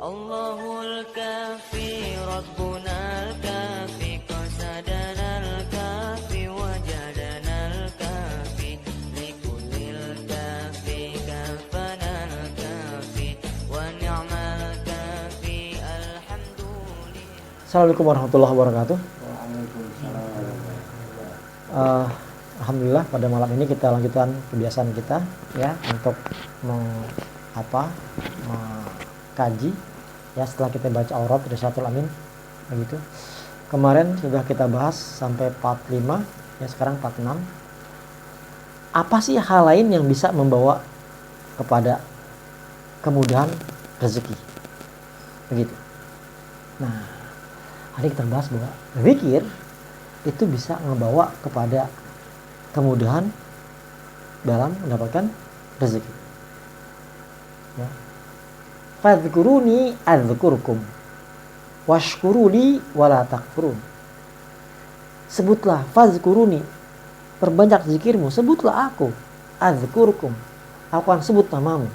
Allahul kafi Rabbunal kafi qasadanal kafi wajadanal kafi likullil kafi kafanal kafi wa ni'mal kafi alhamdulillah. Assalamualaikum warahmatullahi wabarakatuh. Alhamdulillah pada malam ini kita lanjutkan kebiasaan kita ya untuk mengkaji ya setelah kita baca aurat Risalatul Amin begitu. Kemarin sudah kita bahas sampai 45 ya, sekarang 46. Apa sih hal lain yang bisa membawa kepada kemudahan rezeki begitu. Nah, hari kita bahas bahwa zikir itu bisa membawa kepada kemudahan dalam mendapatkan rezeki. Ya. Fadhkuruni adzkurkum washkuruli wala takfurun. Sebutlah, fadhkuruni, perbanyak zikirmu, sebutlah aku, adzkurkum, aku akan sebut namamu.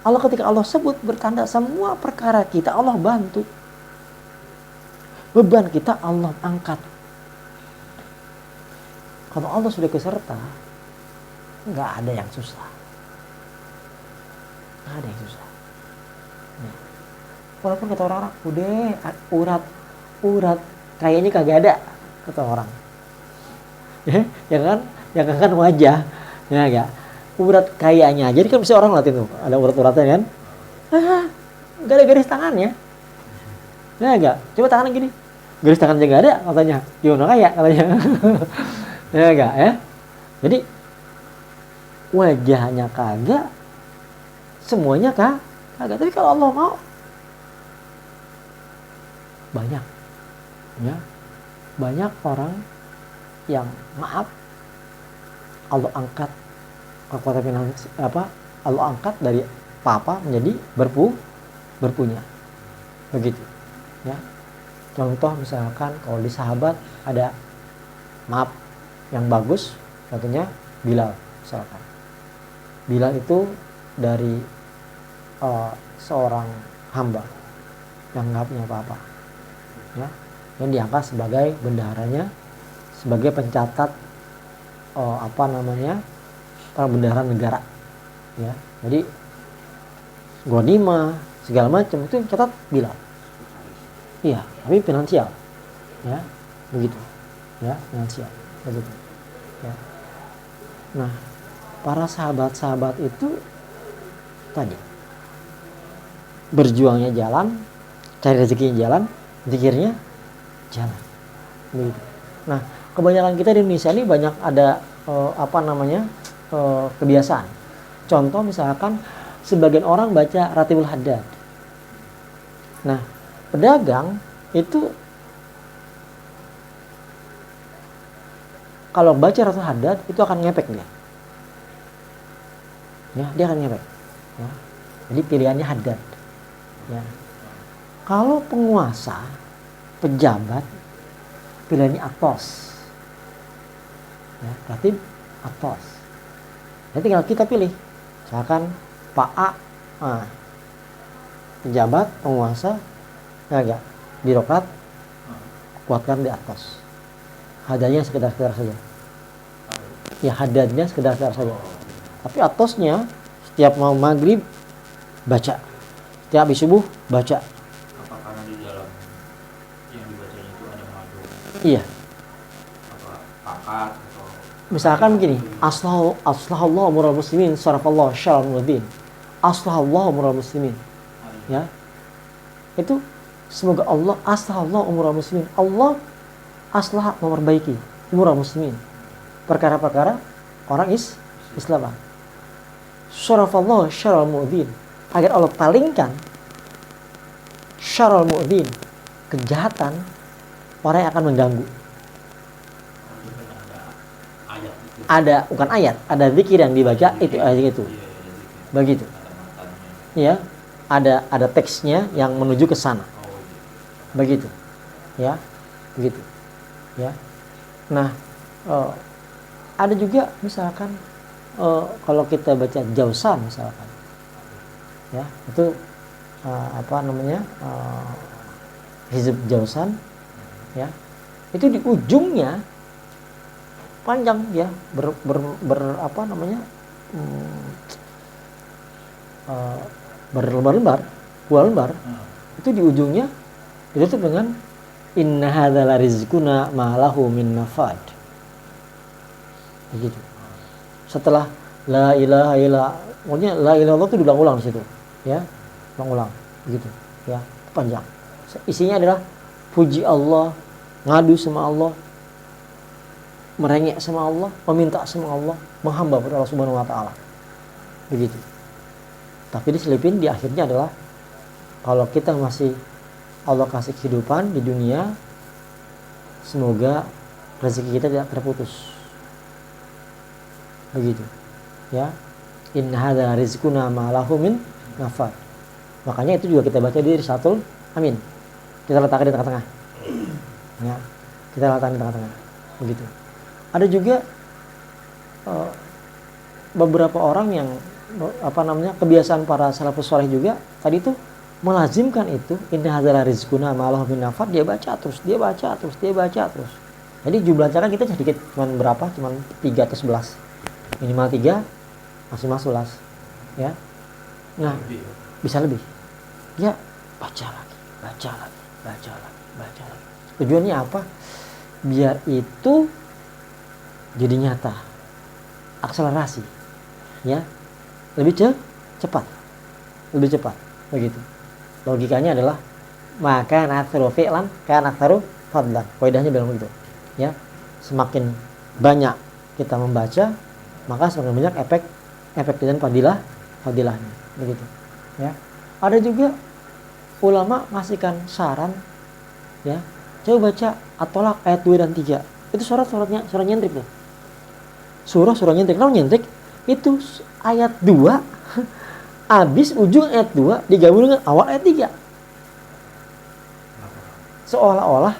Allah, ketika Allah sebut, bertanda semua perkara kita Allah bantu. Beban kita Allah angkat. Kalau Allah sudah keserta, nggak ada yang susah. Nggak ada yang susah. Ya. Walaupun kata orang-orang, udah urat kayaknya kagak ada, kata orang. Ya kan wajah, ya enggak. Urat kayaknya aja, jadi kan bisa orang latih tuh, ada urat-uratnya kan. Nggak ada garis tangannya. Ya enggak. Coba tangannya gini, garis tangan aja nggak ada, katanya. Gimana kayak, katanya. Ya enggak ya. Jadi wajahnya kagak, semuanya kagak. Tapi kalau Allah mau, banyak ya, banyak orang yang maaf Allah angkat kekuatan finansial Allah angkat dari papa menjadi berpunya begitu ya. Contoh misalkan kalau di sahabat ada maaf yang bagus, contohnya Bilal misalkan. Bilal itu dari seorang hamba yang nggak punya apa-apa ya, yang diangkat sebagai bendaharanya, sebagai pencatat bendahara negara ya. Jadi ghanimah segala macam itu catat Bilal. Iya, tapi finansial ya, begitu ya, finansial begitu ya. Nah, para sahabat-sahabat itu tadi berjuangnya jalan, cari rezekinya jalan, zikirnya jalan begitu. Nah, kebanyakan kita di Indonesia ini banyak ada kebiasaan. Contoh misalkan sebagian orang baca Ratibul Haddad. Nah, pedagang itu kalau baca Ratibul Haddad itu akan ngepek dia. Ya, dia akan ngepek. Ya. Jadi pilihannya Haddad. Ya. Kalau penguasa, pejabat, pilihannya Atos. Ya, berarti Atos. Jadi tinggal kita pilih. Misalkan Pak A, pejabat, penguasa, ya, birokrat, kuatkan di Atos. Hadadnya sekedar-sekedar saja. Ya, hadadnya sekedar-sekedar saja. Tapi Atosnya setiap mau maghrib baca, setiap habis subuh baca. Apa karena di dalam yang dibacanya itu ada madu? Iya. Apa pakat atau Misalkan begini, aslahallahu umral muslimin, sarafallahu syarral mudzin. Aslahallahu umral muslimin. Ya. Itu semoga Allah aslahallahu umral muslimin. Allah aslah memperbaiki umral muslimin. Perkara-perkara orang Islam. Sarafallahu syarral mudzin. Agar Allah palingkan syarral mudzin, kejahatan orang yang akan mengganggu. Ada bukan ayat, ada zikir yang dibaca itu ayat itu. Begitu. Ya, ada teksnya yang menuju ke sana. Begitu. Ya. Begitu. Ya. Nah, ada juga misalkan kalau kita baca Jausan misalkan. Ya, itu Hizb Jausan, ya, itu di ujungnya panjang ya, berlembar-lembar, dua lembar. Itu di ujungnya ditutup dengan inna hadzal rizquna ma lahu min nafad. Begitu. Setelah la ilaha illallah, maksudnya la ilaha illallah itu diulang-ulang di situ, ya, ulang-ulang, begitu, ya, panjang. Isinya adalah puji Allah, ngadu sama Allah, merengek sama Allah, meminta sama Allah, menghamba kepada Allah Subhanahu wa taala. Begitu. Tapi diselipin di akhirnya adalah kalau kita masih Allah kasih kehidupan di dunia, semoga rezeki kita tidak terputus. Begitu. Ya. In hadza rizquna ma lahu min nafad. Makanya itu juga kita baca di Risalatul Amin. Kita letakkan di tengah-tengah. Ya. Kita letakkan di tengah-tengah. Begitu. Ada juga beberapa orang yang kebiasaan para salafus saleh juga tadi itu melazimkan itu inna hadzal rizquna ma lahu min nafad, dia baca terus. Jadi jumlah bacaan kita sedikit, cuman berapa? Cuman 3 atau 11. Minimal 3, maksimal 11. Ya. Nah, bisa lebih. Ya, baca lagi. Tujuannya apa? Biar itu jadi nyata. Akselerasi. Ya. Lebih cepat. Begitu. Logikanya adalah maka naktsaru fi'lan kan naktsaru fadlan. Kaidahnya bilang begitu. Ya. Semakin banyak kita membaca, maka semakin banyak efek dan fadilahnya. Begitu. Ya. Ada juga ulama ngasihkan saran, ya. Coba baca At-Tolaq ayat 2 dan 3. Itu surah nyentrik tuh. Surah nyentrik. Kalau nyentrik itu ayat 2 habis ujung ayat 2 digabung dengan awal ayat 3. Seolah-olah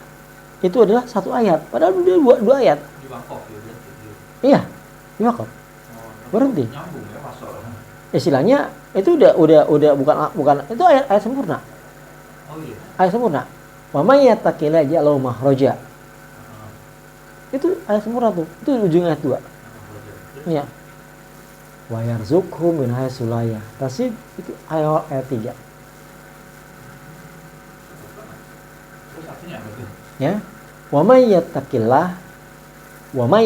itu adalah satu ayat, padahal dua ayat. Di wakaf ya berarti. Iya, di wakaf. Berhenti. Nyambung ya pasal. Istilahnya itu udah bukan itu ayat sempurna. Oh iya. Ayat sempurna. Wa may yattaqilla ja'alahu makhraja. Itu ayat sempurna tuh. Itu ujung ayat 2. Iya. Wa yarzuqhu min haitsu la yahtasib, itu ayat 3. Terus artinya apa tuh? Ya. Wa may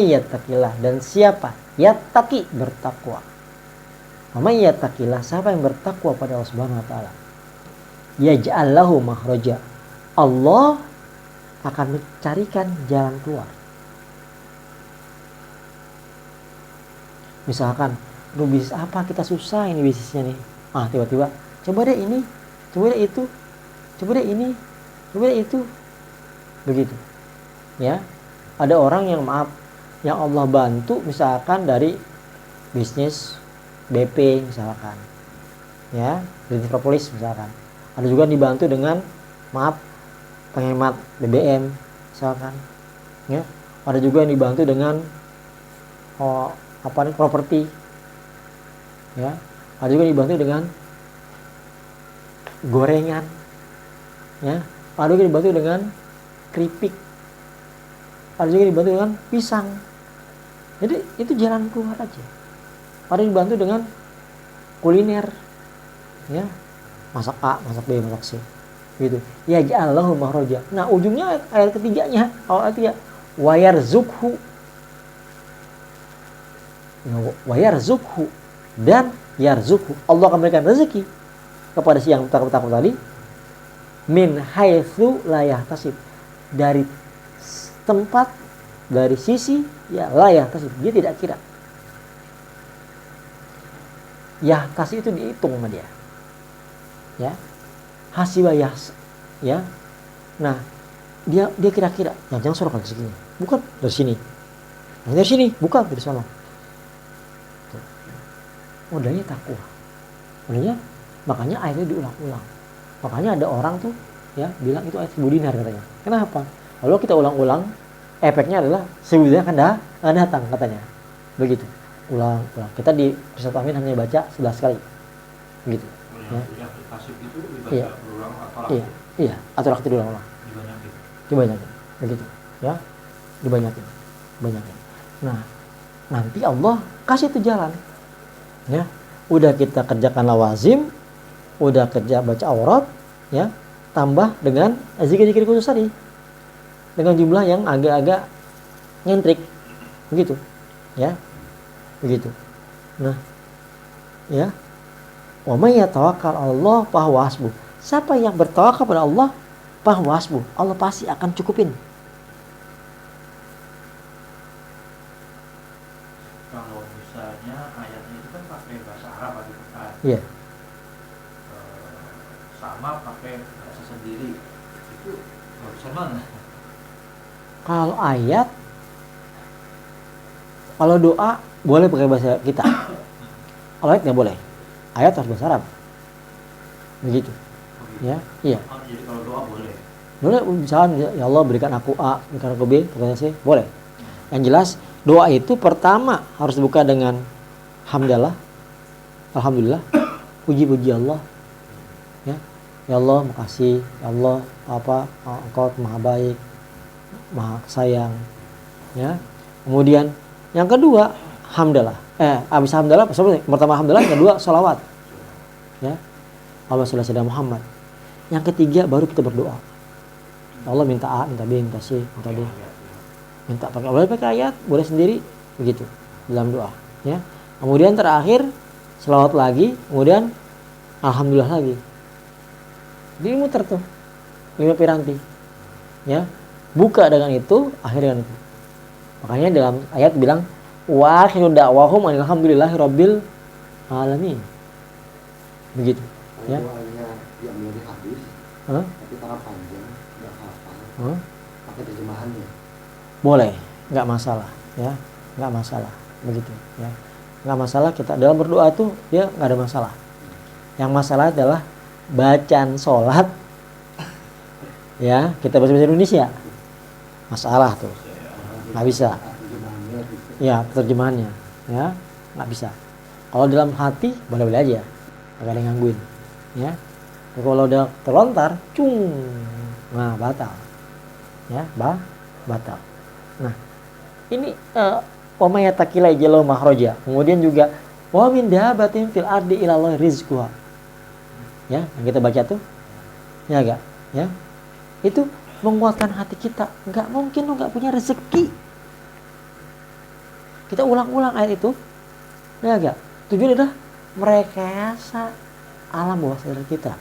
yattaqillah, dan siapa yattaqi, bertakwa. Wa may yattaqillah, siapa yang bertakwa pada Allah Subhanahu wa taala, yaj'al lahu makhraja, Allah akan mencarikan jalan keluar. Misalkan, bisnis apa, kita susah ini bisnisnya nih. Tiba-tiba, coba deh ini, coba deh itu, coba deh ini, coba deh itu. Begitu. Ya. Ada orang yang yang Allah bantu misalkan dari bisnis BP misalkan. Ya, bisnis propolis misalkan. Ada juga yang dibantu dengan penghemat BBM misalkan. Ya. Ada juga yang dibantu dengan properti. Ya, ada juga dibantu dengan gorengan, ya, ada juga dibantu dengan keripik, ada juga dibantu dengan pisang. Jadi itu jalan keluar aja. Ada dibantu dengan kuliner, ya, masak A, masak B, masak C, gitu. Ya ja'alahu makhraja. Nah ujungnya ayat ketiganya, awal ayat 3, wa yarzuqhu, dan yarzuqhu, Allah akan memberikan rezeki kepada si yang takut tadi, min haitsu la yahtasib, dari tempat, dari sisi ya la yahtasib, dia tidak kira. Yahtasib itu dihitung sama dia. Ya. Hasiba ya. Nah, dia kira-kira, jangan suruh dari sini. Bukan dari sini. Dari sini, bukan dari sana. Modalnya takwa. Makanya ayatnya diulang-ulang. Makanya ada orang tuh ya bilang itu ayat 1000 dinar katanya. Kenapa? Kalau kita ulang-ulang, efeknya adalah 1000 dinar akan datang katanya. Begitu. Ulang. Kita di Risalatul Amin hanya baca 11 kali. Begitu. Ya. Yang pasif itu Iya. dibaca berulang atau Iya, iya, atau aktif diulang-ulang. dibanyakin. Dibanyakin, begitu, ya, dibanyakin, banyakin. Nah, nanti Allah kasih itu jalan, ya. Udah kita kerjakan lawazim, udah kerja baca aurat, ya, tambah dengan zikir-zikir khusus tadi, dengan jumlah yang agak-agak nyentrik, begitu, ya, begitu. Nah, ya, wa may yatawakkal 'ala Allah fahuwa hasbuh. Siapa yang bertawakal pada Allah, fahuwa hasbuh, Allah pasti akan cukupin. Kalau misalnya ayatnya itu kan pakai bahasa Arab atau Quran, Iya. sama pakai bahasa sendiri, itu bagusan mana? Kalau ayat, kalau doa boleh pakai bahasa kita. Kalau ayat nggak boleh. Ayat harus bahasa Arab. Begitu. Ya, iya. Oh, jadi kalau doa boleh. Boleh, misalnya ya Allah berikan aku A, berikan aku B, berikan C, boleh. Yang jelas doa itu pertama harus dibuka dengan hamdalah, alhamdulillah, puji-puji Allah. Ya, ya Allah makasih, ya Allah Engkau maha baik, maha sayang. Ya. Kemudian yang kedua hamdalah. Habis hamdalah, pertama hamdalah, yang kedua sholawat. Ya, Allah sholli ala Muhammad. Yang ketiga baru kita berdoa. Ya Allah minta A, minta B, minta C, minta D. Minta boleh pakai ayat, boleh sendiri, begitu dalam doa. Ya. Kemudian terakhir sholawat lagi, kemudian alhamdulillah lagi. Jadi muter tuh 5 piranti. Ya. Buka dengan itu, akhir dengan itu. Makanya dalam ayat bilang wa akhiru da'wahum alhamdulillahi rabbil alamin. Begitu. Ya. Doanya yang menjadi hadis, tapi karena panjang, nggak hafal, pakai terjemahannya. Boleh, nggak masalah, ya, nggak masalah, begitu, ya, nggak masalah. Kita dalam berdoa tuh, ya nggak ada masalah. Yang masalah adalah bacaan sholat, ya, kita bahasa Indonesia, masalah tuh, nggak bisa, ya, terjemahannya, ya, nggak bisa. Kalau dalam hati boleh-boleh aja, nggak ada yang gangguin, ya. Kalau udah terlontar, nah batal, ya, batal. Nah, ini wa may yattaqilla yaj'al makhraja. Kemudian juga wa min dabatin fil ardi ila Allah rizquha. Ya, yang kita baca tuh, ya enggak, ya. Itu menguatkan hati kita. Enggak mungkin lo enggak punya rezeki. Kita ulang-ulang ayat itu, ya enggak. Tujuannya adalah merekayasa alam bawah sadar kita,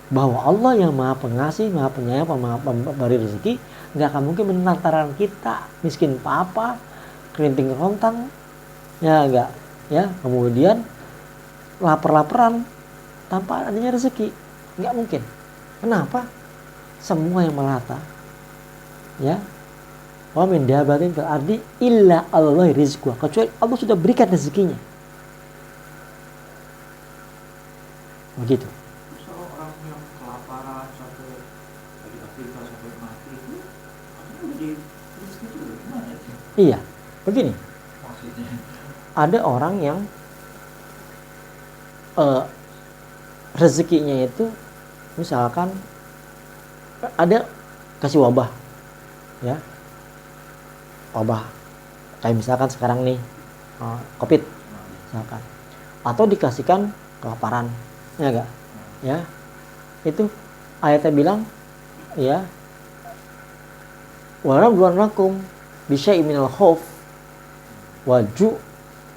bahwa Allah yang maha pengasih, maha penyayang, maha pemberi rezeki, nggak akan mungkin menelantarkan kita miskin papa, kerinting kerontang, ya enggak, ya, kemudian lapar-laparan tanpa adanya rezeki, nggak mungkin. Kenapa? Semua yang melata, ya, wa min dabatin fil ardi illa Allah rizquha, kecuali Allah sudah berikan rezekinya. Begitu. Orang yang kelaparan sampai dari Afrika sampai mati itu, jadi rezeki itu gimana sih? Iya, begini. Maksudnya? Ada orang yang rezekinya itu, misalkan ada kasih wabah, ya, wabah kayak misalkan sekarang nih COVID, misalkan, atau dikasihkan kelaparan, ya enggak, ya, itu ayatnya bilang, ya, walamluwannakum bisyai'in minal khauf waju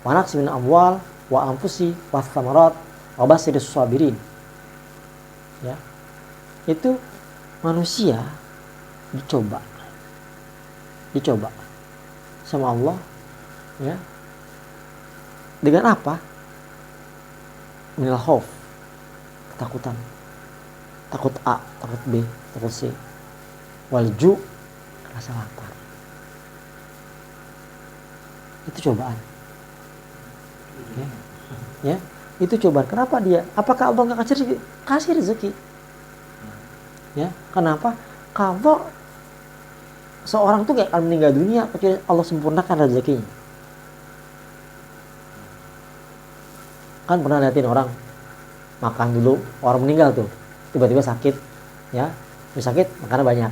wa naqsin min amwal wa anfusi was samarat wa basyiris sabirin. Ya, itu manusia dicoba sama Allah, ya, dengan apa? Minal khauf, ketakutan, takut A, takut B, takut C, walju, rasa lapar. Itu cobaan, ya, itu cobaan. Kenapa dia? Apakah Allah nggak kasih rezeki? Kasih rezeki, ya. Kenapa? Kalau seorang tuh gak akan meninggal dunia kecuali Allah sempurnakan rezekinya. Kan pernah liatin orang makan dulu, orang meninggal tuh tiba-tiba sakit, ya sakit makannya banyak,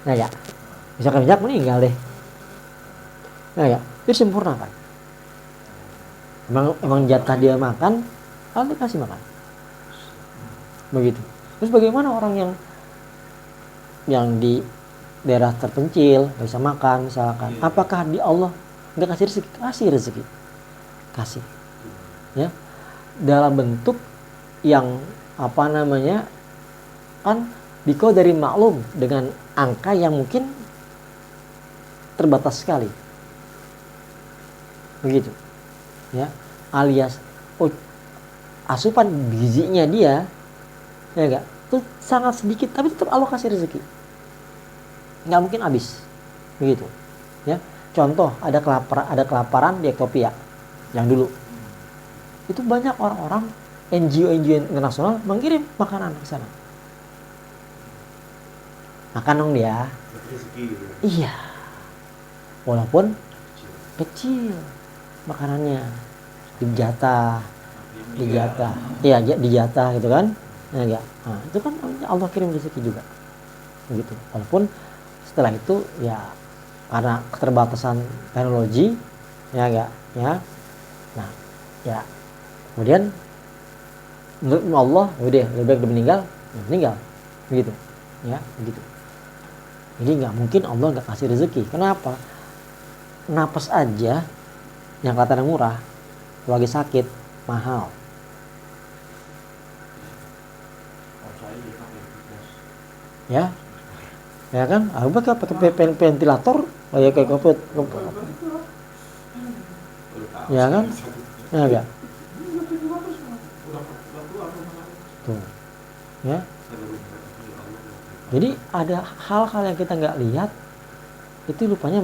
ya misalkan banyak meninggal deh, ya itu sempurnakan. Emang jatah dia makan, Allah kasih makan, begitu. Terus bagaimana orang yang di daerah terpencil nggak bisa makan misalkan, apakah di Allah nggak kasih rezeki? Kasih rezeki, kasih, ya dalam bentuk yang apa namanya, kan dikau dari maklum dengan angka yang mungkin terbatas sekali, begitu, ya alias asupan gizinya dia, ya enggak, itu sangat sedikit tapi tetap Allah kasih rezeki, nggak mungkin habis, begitu, ya. Contoh ada kelaparan di Ethiopia yang dulu itu banyak orang-orang NGO internasional mengirim makanan ke sana. Makan dong dia. Iya. Walaupun kecil makanannya dijatah. Iya, dijatah gitu kan. Ya, nah, itu kan Allah kirim rezeki juga. Begitu. Walaupun setelah itu ya karena keterbatasan teknologi ya enggak, ya. Nah, ya kemudian menurut Allah udah lebih baik dia meninggal, begitu, ya begitu. Jadi nggak mungkin Allah nggak kasih rezeki. Kenapa? Napas aja yang katanya murah, lagi sakit mahal. Ya kan? Apa pakai ventilator, kayak kopet, ya kan? Ya enggak. Tuh. Ya. Jadi ada hal-hal yang kita nggak lihat itu rupanya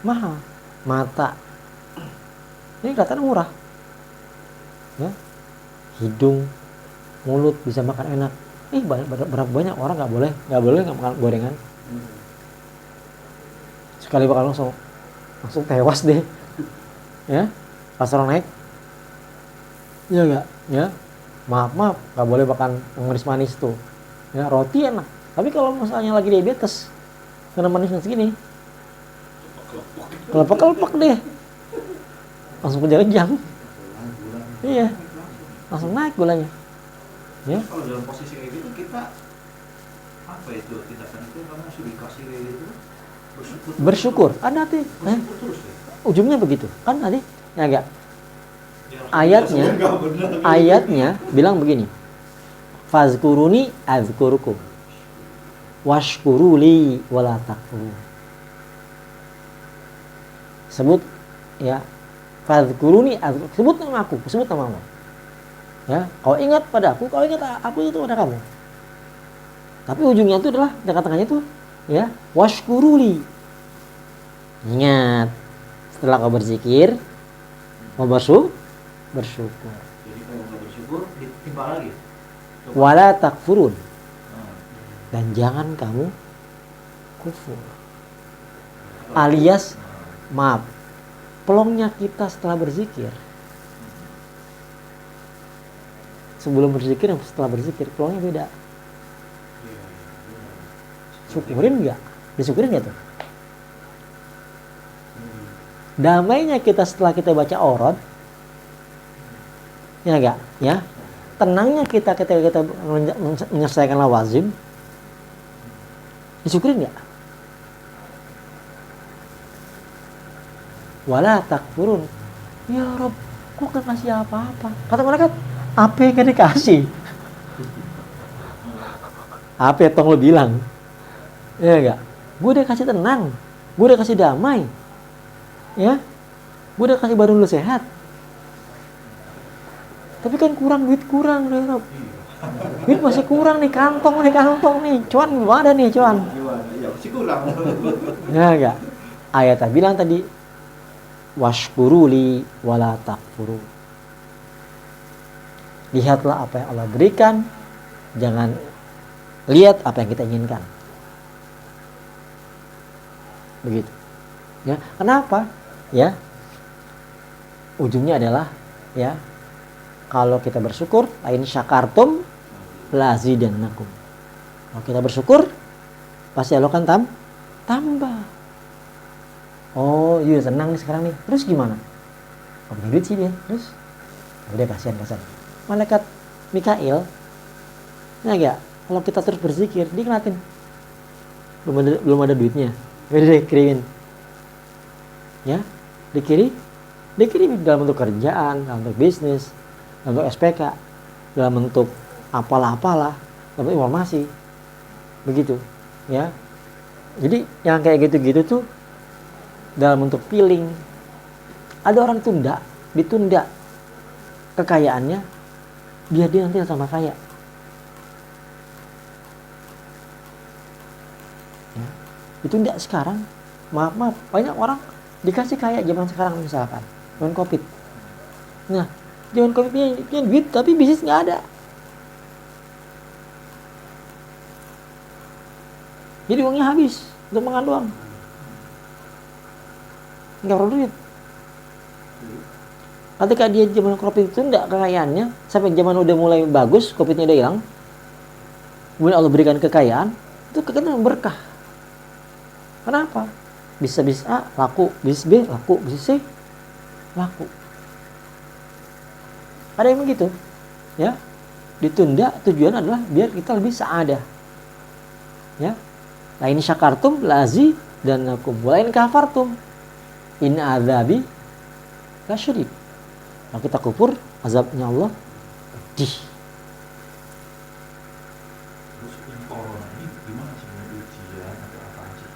mahal. Mata ini kelihatan murah, ya. Hidung, mulut bisa makan enak. Berapa banyak orang nggak boleh makan gorengan. Sekali bakal langsung tewas deh, ya. Pas orang naik, ya nggak, ya. Maaf nggak boleh makan manis tuh, ya. Roti enak, tapi kalau misalnya lagi diabetes karena manisnya segini, kelepek deh, langsung kejang-kejang, iya, langsung naik gulanya, ya. Kalau dalam posisi kayak gitu kita apa itu tindakan itu karena sudah dikasih kayak gitu bersyukur ada nanti, terus ya? Ujungnya begitu kan tadi, ya enggak. Ayatnya bilang begini, fazkuruni azkurukum washkuruli wala takfurun. Sebut, ya, fazkuruni azkurukum, sebut nama aku, sebut nama Allah, ya. Kau ingat pada aku, kau ingat aku itu pada kamu. Tapi ujungnya itu adalah tengah-tengahnya itu, ya, washkuruli. Ingat, setelah kau berzikir mau bersyukur. Jadi kalau nggak bersyukur ditimpa lagi. Wala takfurun. Dan jangan kamu kufur. Alias, maaf, pelongnya kita setelah berzikir, sebelum berzikir dan setelah berzikir, pelongnya beda. Syukurin nggak? Disyukurin nggak tuh? Damainya kita setelah kita baca orod, ya enggak, ya. Tenangnya kita ketika kita menyelesaikan lawazim, disyukurin enggak? Wala takfurun. Ya Rob, kok gak kasih apa-apa? Kata malaikat, apa yang gak dikasih? Apa yang tolong lo bilang? Ya enggak? Gue udah kasih tenang, gue udah kasih damai, ya, gue udah kasih badan lu sehat. Tapi kan duit kurang, Rob. Duit masih kurang nih, kantong nih. Cuan belum ada nih, cuan. Ya masih kurang. Ya enggak. Ayatnya bilang tadi, washkuruli wala takfuru. Lihatlah apa yang Allah berikan, jangan lihat apa yang kita inginkan. Begitu. Ya, kenapa? Ya. Ujungnya adalah, ya, Kalau kita bersyukur, lain syakartum lazidannakum. Kalau kita bersyukur, pasti Allah kan tambah. Oh iya, senang nih sekarang nih. Terus gimana? Oh, punya duit sih dia. Terus udah kasihan. Malaikat Mikail, ya enggak? Kalau kita terus berzikir, dia ngeliatin belum ada duitnya. Udah dikirimin. Ya, dikirim dalam bentuk kerjaan, dalam bentuk bisnis, dalam bentuk SPK, dalam bentuk apalah, dalam bentuk informasi. Begitu, ya. Jadi yang kayak gitu-gitu tuh dalam bentuk piling. Ada orang ditunda kekayaannya biar dia nanti sama kaya. Ya. Ditunda sekarang. Maaf, banyak orang dikasih kaya zaman sekarang misalkan, zaman Covid. Nah, zaman Covid punya duit tapi bisnis nggak ada. Jadi uangnya habis untuk makan doang. Nggak perlu duit. Ketika dia zaman Covid itu enggak kekayaannya, sampai zaman udah mulai bagus, Covidnya udah hilang, kemudian Allah berikan kekayaan, itu kekayaan berkah. Kenapa? Bisnis A laku, bisnis B laku, bisnis C laku. Ada yang begitu, ya. Ditunda tujuan adalah biar kita lebih saadah, ya. Lain syakartum lazi dan nakum, lain kafartum in azabi lasyadid. Kalau kita kufur, azabnya Allah pedih. Terus ini corona ini gimana sebenarnya ujian atau apa aja?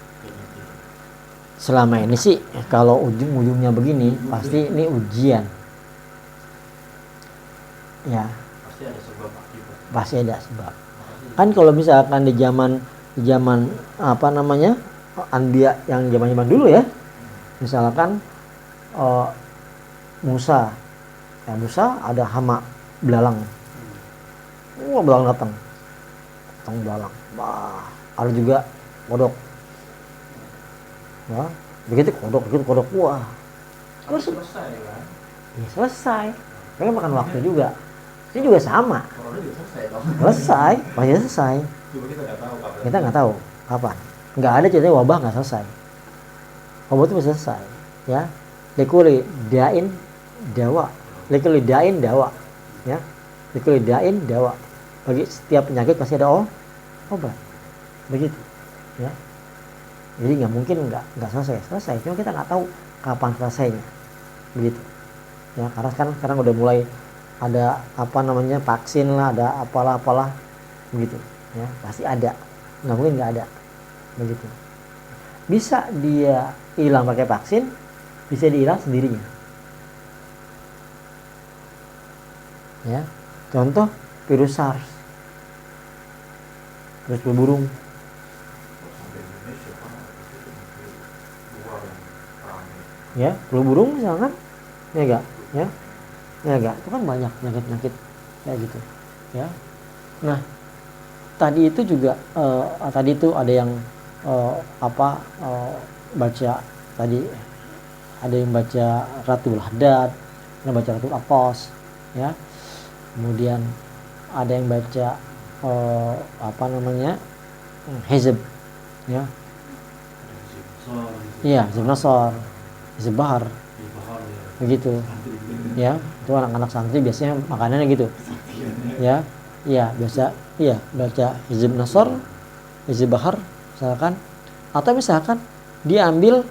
Selama ini sih kalau ujung-ujungnya begini pasti ini ujian. Ya, Pasti ada sebab akibat. pasti ada sebab. Kan kalau misalkan di zaman apa namanya? Anbiya yang zaman-zaman dulu ya. Misalkan Musa ada hama belalang. Belalang datang belalang. Wah, ada juga kodok. Wah, begitu kodok. Wah, Selesai kan? ya selesai. Mereka makan waktu juga. Ini juga sama. Corona juga selesai dong. Selesai, pasti selesai. Cuma kita nggak tahu kapan. Kita nggak tahu kapan. Nggak ada ceritanya wabah nggak selesai. Wabah itu selesai. Ya, likuli dain dawa. Likuli dain dawa. Ya, likuli dain dawa. Bagi setiap penyakit pasti ada obat. Begitu. Ya. Jadi nggak mungkin nggak selesai. Cuma kita nggak tahu kapan selesainya. Begitu. Ya, karena kan sekarang udah mulai ada apa namanya vaksin lah, ada apalah begitu. Ya, pasti ada. Nggak mungkin nggak ada. Begitu. Bisa dia hilang pakai vaksin, bisa dihilang sendirinya. Ya, contoh virus SARS, virus flu burung. Sampai Indonesia kan luar yang ramai. Ya, flu burung misalkan, ya enggak, itu kan banyak penyakit kayak gitu, ya. Nah, tadi itu juga tadi itu ada yang baca tadi, ada yang baca Ratul Hadad, ada yang baca Ratul Aqas, ya. Kemudian ada yang baca Hizb, ya. Iya, Hizb Nasr, Hizb Bahar, begitu. Ya, itu anak-anak santri biasanya makanannya gitu. Ya, iya biasa, iya baca Hizb Nasr, Hizb Bahar, misalkan, atau misalkan dia ambil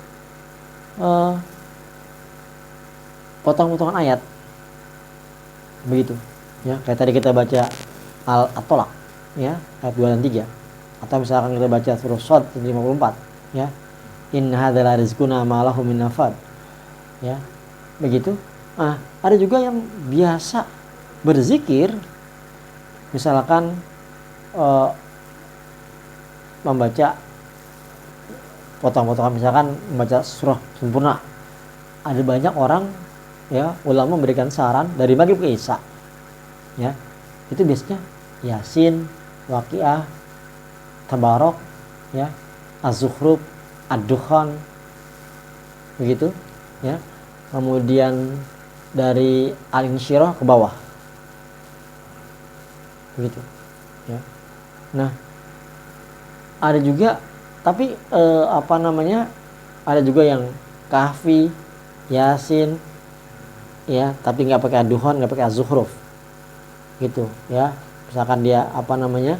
potong-potongan ayat, begitu. Ya, kayak tadi kita baca At-Tolak, ya, ayat 2 dan 3. Atau misalkan kita baca surah Shad 54, ya. In hadzal rizquna ma lahu min nafad. Ya. Begitu. Ada juga yang biasa berzikir, misalkan membaca potong-potongan, misalkan membaca surah sempurna. Ada banyak orang, ya, ulama memberikan saran dari maghrib ke isya, ya, itu biasanya Yasin, Waqiah, Tabarok, ya, Az-Zukhruf, Ad-Dukhan, begitu, ya. Kemudian dari Al-Insyirah ke bawah, begitu ya. Nah ada juga tapi apa namanya, ada juga yang kahfi, yasin ya, tapi nggak pakai duhon, nggak pakai az-zukhruf gitu ya. Misalkan dia apa namanya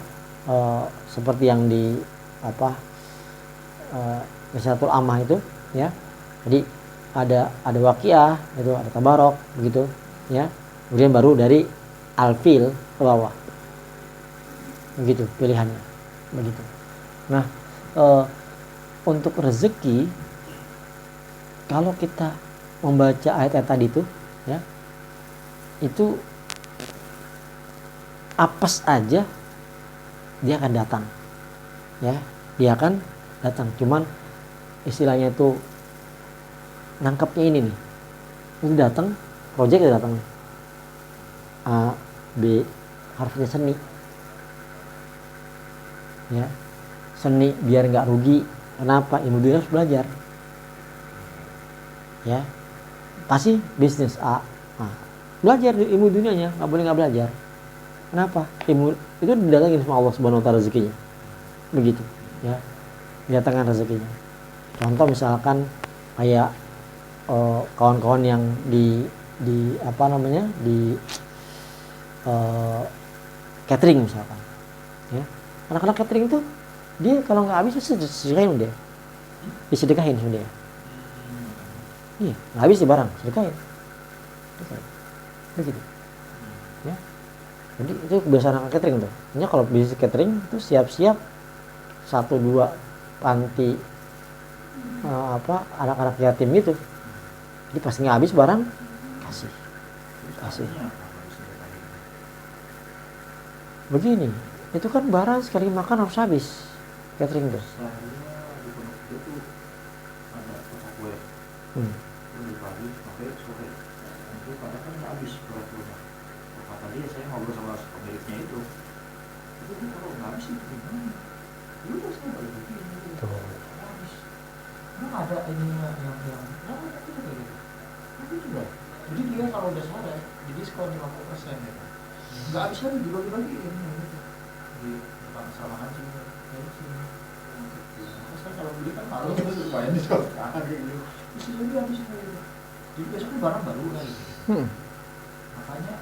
seperti yang di apa Risalatul Ammah itu ya. Jadi ada waqiah itu, ada tabarok begitu ya. Kemudian baru dari al-fil ke bawah begitu pilihannya begitu. Nah untuk rezeki, kalau kita membaca ayat-ayat tadi itu ya, itu apes aja dia akan datang ya, dia akan datang. Cuman istilahnya itu nangkapnya ini nih, itu datang, proyek itu datang A, B, harusnya seni ya, seni biar nggak rugi. Kenapa? Ilmu dunia harus belajar ya. Kasih bisnis A, belajar ilmu dunianya, nggak boleh nggak belajar. Kenapa? Ilmu itu didatangin sama Allah Subhanahu Wa Taala rezekinya begitu ya, didatangkan rezekinya. Contoh misalkan kayak kawan-kawan yang di apa namanya di catering misalkan ya, anak-anak catering itu dia kalau nggak habis sedekahin dia, disedekahin sama dia. Iya, nggak habis di barang, sedekahin begitu ya. Jadi itu kebiasaan anak catering tuh. Hanya kalau bisnis catering itu siap-siap 1-2 panti apa anak-anak yatim gitu. Jadi pas nggak habis barang kasih. Begini, itu kan barang sekali makan harus habis catering tuh. Saya di pondok gede tuh ada kotak kue. Di pagi pakai sore. Itu kadang kan nggak habis berat-berat. Kata dia, saya ngobrol sama pemiliknya itu kalau nggak habis itu gimana? Ya udah saya balik lagi gitu. Habis. Emang ada ininya yang itu kayak gitu. Tapi juga. Jadi dia kalau udah sore, jadi diskon 50% ya. Nggak habis lagi dibagi-bagi gitu. Di depan kesalahan sih. Saya kalau beli kan malu terus lumayan diskon kayak gitu. Terus jadi habis kayak gitu. Jadi besoknya barang baru lagi. Makanya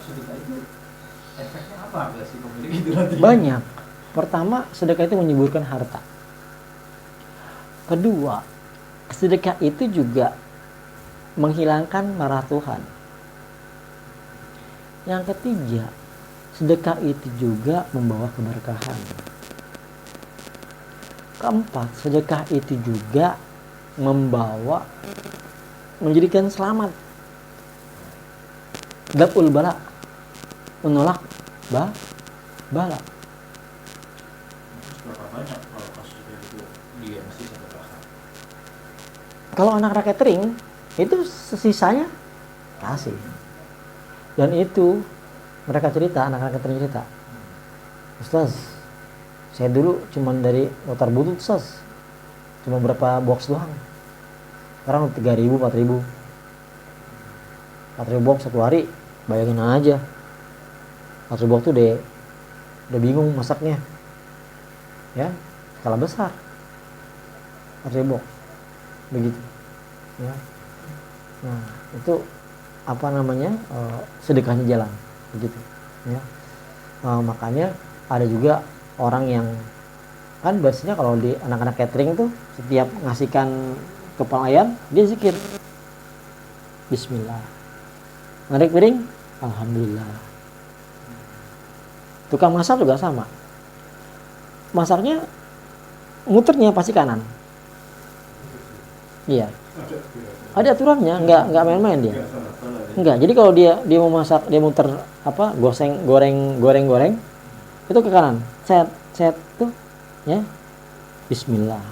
sedekah itu efeknya apa nggak sih pemilik itu nanti? Banyak. Pertama, sedekah itu menyuburkan harta. Kedua, sedekah itu juga menghilangkan marah Tuhan. Yang ketiga, sedekah itu juga membawa keberkahan. Keempat, sedekah itu juga menjadikan selamat. Daf'ul bala, menolak bala. Berapa banyak kalau kasus itu dia mesti sedekah? Kalau anak-anak catering itu sisanya kasih. Dan itu mereka cerita, anak-anak catering cerita, Ustaz, saya dulu cuma dari motor butut Ustaz, cuma berapa box doang. Sekarang 3.000, 4.000 box satu hari. Bayangin aja, 4.000 box tuh udah bingung masaknya ya, skala besar 4.000 box begitu ya. Nah itu apa namanya sedekahnya jalan begitu ya. Makanya ada juga orang yang kan biasanya kalau di anak-anak catering tuh setiap ngasihkan ke pelayan dia zikir Bismillah, narik piring Alhamdulillah. Tukang masak juga sama, masaknya muternya pasti kanan. Iya, ada aturannya, nggak main-main dia. Enggak. Jadi kalau dia mau masak, dia muter apa goreng itu ke kanan. Set tuh ya. Bismillah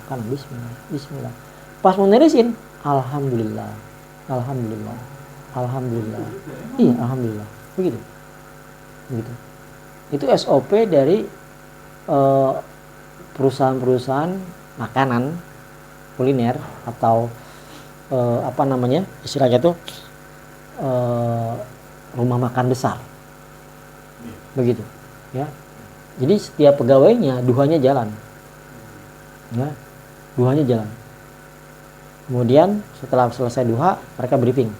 kanan bismillah. Pas mau nirisin Alhamdulillah. Iya, alhamdulillah. Begitu. Itu SOP dari perusahaan-perusahaan makanan kuliner atau apa namanya istilahnya tuh rumah makan besar, begitu, ya. Jadi setiap pegawainya duhanya jalan, ya, duhanya jalan. Kemudian setelah selesai duha mereka briefing.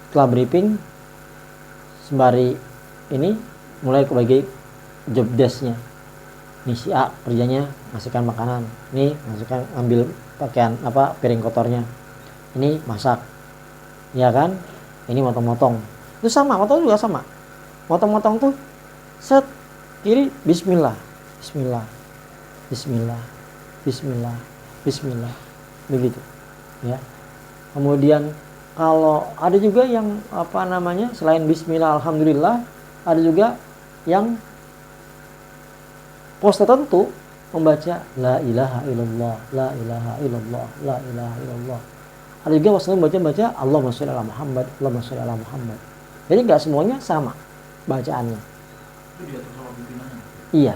Setelah briefing, sembari ini mulai bagi job desk-nya. Ini si A kerjanya ngasihkan makanan, ini ngasihkan ambil pakaian piring kotornya, ini masak, ya kan, ini motong-motong. Itu sama, motong juga sama. Motong-motong tuh set kiri bismillah, bismillah, bismillah, bismillah, bismillah, begitu, ya. Kemudian kalau ada juga yang selain bismillah alhamdulillah, ada juga yang pos tertentu membaca la ilaha illallah, la ilaha illallah, la ilaha illallah. Ada juga maksudnya baca Allahumma sholli ala Muhammad, Allahumma sholli ala Muhammad. Jadi nggak semuanya sama bacaannya. Itu diatur sama pimpinannya. Iya,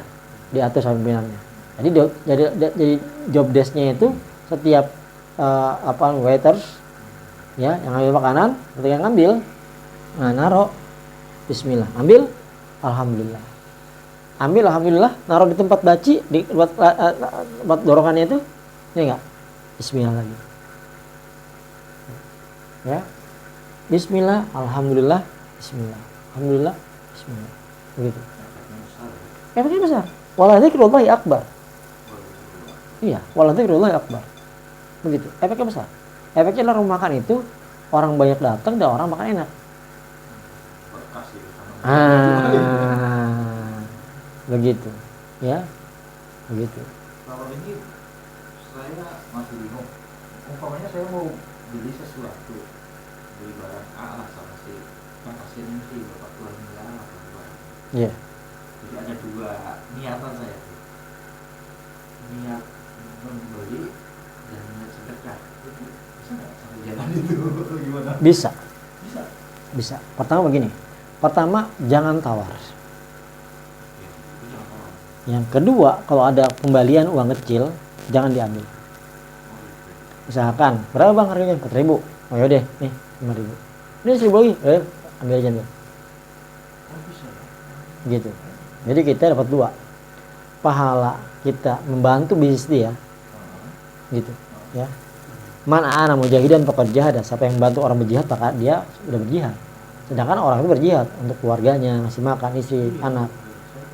diatur sama pimpinannya. Jadi job desk-nya itu setiap waiters, ya, yang ngambil makanan, ketika ngambil, naruh bismillah, ambil alhamdulillah. Ambil alhamdulillah, naruh di tempat baci buat dorongannya itu, ya enggak? Bismillah lagi. Ya. Bismillah, alhamdulillah, bismillah. Alhamdulillah, bismillah. Begitu. Efeknya besar. Wala dzikrullahi akbar. Iya, wala dzikrullahi akbar. Begitu. Efeknya besar. Efeknya adalah rumah makan itu orang banyak datang dan orang makan enak. Begitu, ya, begitu. Kalau ini saya masih bingung. Umpamanya saya mau beli sesuatu, beli barang A lah sama si yang pasien ini sih bapak tua meninggal atau gimana. Iya. Jadi ada dua niatan saya tuh. Niat membeli dan niat sedekah. Itu bisa nggak sampai jalan itu? Gimana? Bisa. Bisa. Bisa. Pertama begini. Pertama, jangan tawar. Yang kedua, kalau ada pembalian uang kecil, jangan diambil. Misalkan, berapa bang harganya? 4.000. Oh yaudah, nih 5.000. Ini 1.000 lagi, ambil aja ambil. Gitu. Jadi kita dapat dua. Pahala kita membantu bisnis dia, gitu, ya. Man ana mujahidan faqad jahada. Siapa yang membantu orang berjihad, maka dia sudah berjihad. Sedangkan orang itu berjihad untuk keluarganya, ngasih makan istri, anak,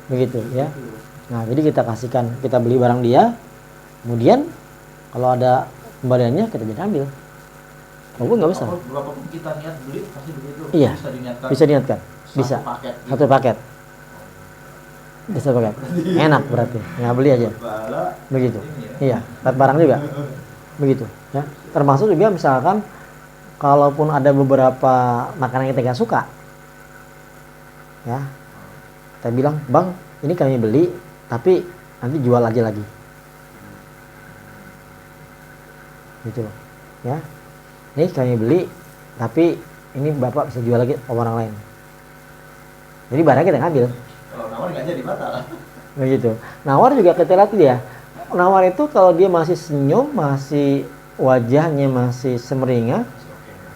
begitu, ya. Nah, jadi kita kasihkan, kita beli barang dia, kemudian kalau ada kembaliannya kita jadi ambil. Walaupun nggak besar. Berapapun kita niat beli pasti begitu. Iya. Bisa Bisa diniatkan. diniatkan. Bisa. Satu paket. Bisa paket. Enak berarti. Nggak beli aja. Begitu. Iya. Dapat barang juga. Begitu. Ya. Termasuk juga misalkan kalaupun ada beberapa makanan yang kita nggak suka, ya, kita bilang, bang, ini kami beli, tapi nanti jual aja lagi, gitu loh, ya. Ini kami beli, tapi ini bapak bisa jual lagi ke orang lain. Jadi barangnya kita ngambil. Kalau nawar nggak jadi batal. Begitu. Nawar juga kita lihat dia. Nawar itu kalau dia masih senyum, masih wajahnya masih semeringah,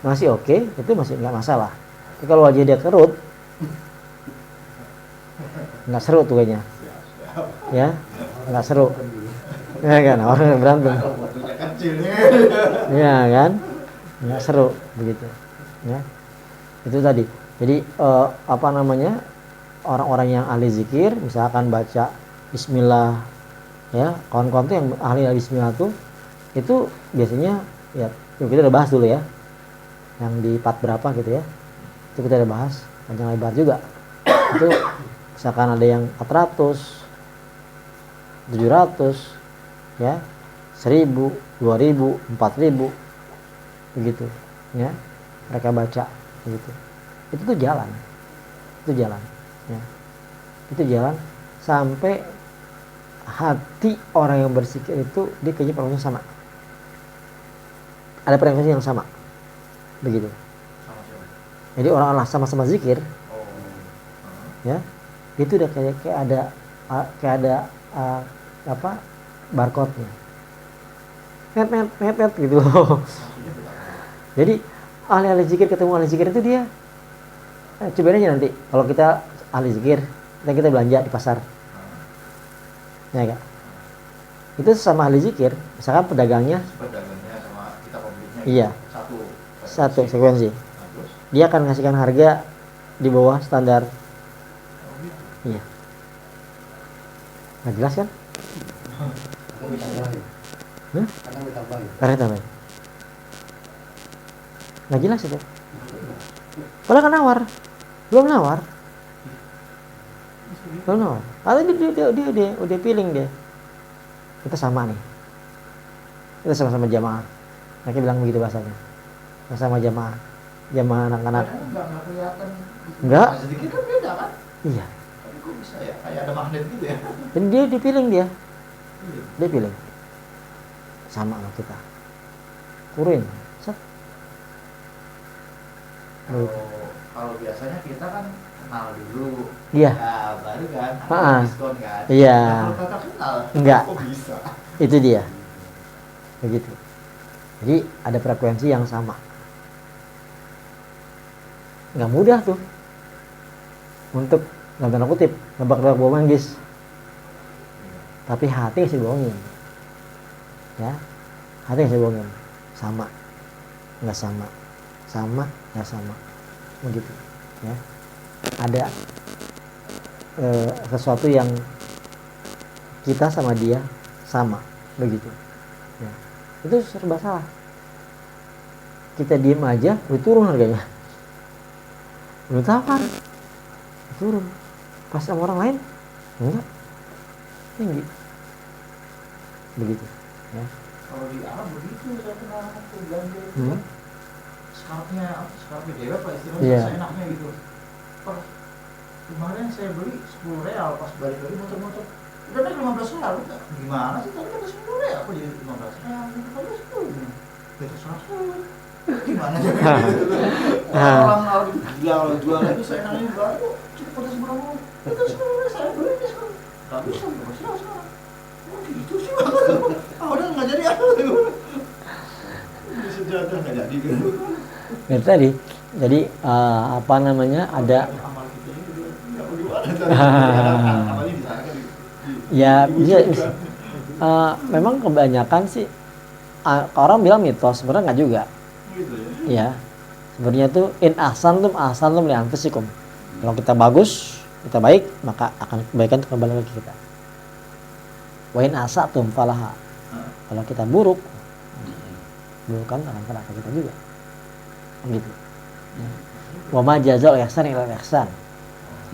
masih oke, itu masih nggak masalah. Tapi kalau wajah dia kerut, nggak seru tuh kayaknya, ya, nggak seru, ya kan, orang berantem, ya kan, nggak seru begitu, ya. Itu tadi. Jadi orang-orang yang ahli zikir, misalkan baca Bismillah, ya, kawan-kawan tuh yang ahli Bismillah tuh, itu biasanya, ya, kita udah bahas dulu ya. Yang di part berapa gitu ya, itu kita udah bahas panjang lebar juga. Itu misalkan ada yang 400, 700, ya, 1.000, 2.000, 4.000, begitu, ya, mereka baca begitu. Itu tuh jalan, ya, itu jalan sampai hati orang yang berzikir itu dia kayaknya frekuensinya sama, ada frekuensi yang sama. Begitu. Jadi orang-orang sama-sama zikir, ya, itu udah kayak ada barcode-nya, net gitu loh. Jadi ahli zikir ketemu ahli zikir itu dia cobain aja nanti kalau kita ahli zikir dan kita belanja di pasar, ya kak, itu sama ahli zikir, misalkan pedagangnya sama kita pemiliknya iya satu sekuensi, Nah, terus dia akan ngasihkan harga di bawah standar. Iya, nggak jelas kan? Akan ditambahin. Hah? Akan ditambahin. Karena tambahin nggak jelas itu. Padahal kan nawar, belum nawar. Atau dia udah feeling dia. Kita sama nih, kita sama-sama jamaah. Mereka bilang begitu bahasanya, sama jamaah anak-anak. Enggak kelihatan. Enggak. Sedikit kan beda kan? Iya. Tapi kok bisa ya? Kayak ada magnet gitu ya? Dan dia feeling dia Iya. feeling sama kita. Kurin. Set. Kalau biasanya kita kan kenal dulu. Iya. Ya, baru kan Ha-ha. ada diskon kan. Iya. Nah, kalau kata kenal, Enggak. kok bisa? Itu dia. Begitu. Jadi ada frekuensi yang sama. Nggak mudah tuh untuk dalam tanda kutip nebak-nebak bau manggis. Tapi hati sih bohongin. Ya. Hati sih bohongin. Sama. Nggak sama. Sama, nggak sama. Begitu. Ya. Ada sesuatu yang kita sama dia sama. Begitu. Ya. Itu serba salah. Kita diem aja, udah turun harganya. Udah tawar, turun. Pas sama orang lain, enggak, tinggi. Begitu. Ya. Kalau di Arab begitu saya kenal tuh belanja itu. Skarpnya dewek apa istilahnya, Iya. seenaknya gitu. Pas kemarin saya beli 10 real, pas balik lagi motor-motor udah naik 15 real. Udah, gimana sih tadi kata 10 real kok jadi 15 real, kali 10 ya terserah saya. Gimana jadi orang gila kalau jual lagi saya nanya baru cukup pada seberapa itu sebenarnya saya beli ini sekarang nggak bisa 15 real sekarang. Oh gitu sih udah nggak jadi ini sejadah nggak jadi kan. Itu tadi. Jadi apa namanya ada Amal kita ini juga nggak bagaimana amalnya di sana kan ya bisa. Memang kebanyakan sih orang bilang mitos, sebenarnya nggak juga. gitu ya. Ya, sebenarnya tuh in ahsantum li anfusikum. Kalau kita bagus, kita baik, maka akan kebaikan kembali ke kita. Wa in asatum falaha. Kalau kita buruk, burukan akan kena ke kita juga. Begitu. Ya. Wa ma jazaa'ul ihsan illa ihsan.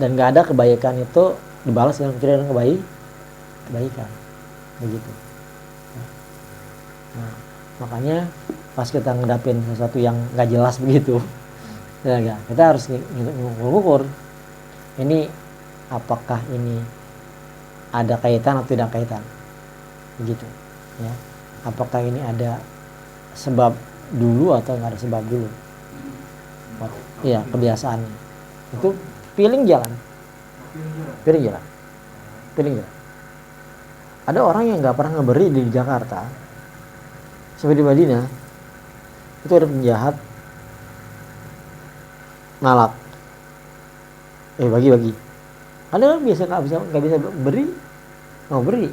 Dan nggak ada kebaikan itu dibalas dengan kebaikan. Begigitu. Nah, makanya pas kita ngedapin sesuatu yang nggak jelas begitu, ya enggak, kita harus ngukur ini apakah ini ada kaitan atau tidak kaitan, begitu, ya. Apakah ini ada sebab dulu atau nggak ada sebab dulu? Iya, kebiasaannya itu feeling jalan. Ada orang yang nggak pernah ngeberi di Jakarta, sampai di Madinah itu ada penjahat ngalak, bagi. Ada yang biasa nggak bisa beri, mau beri,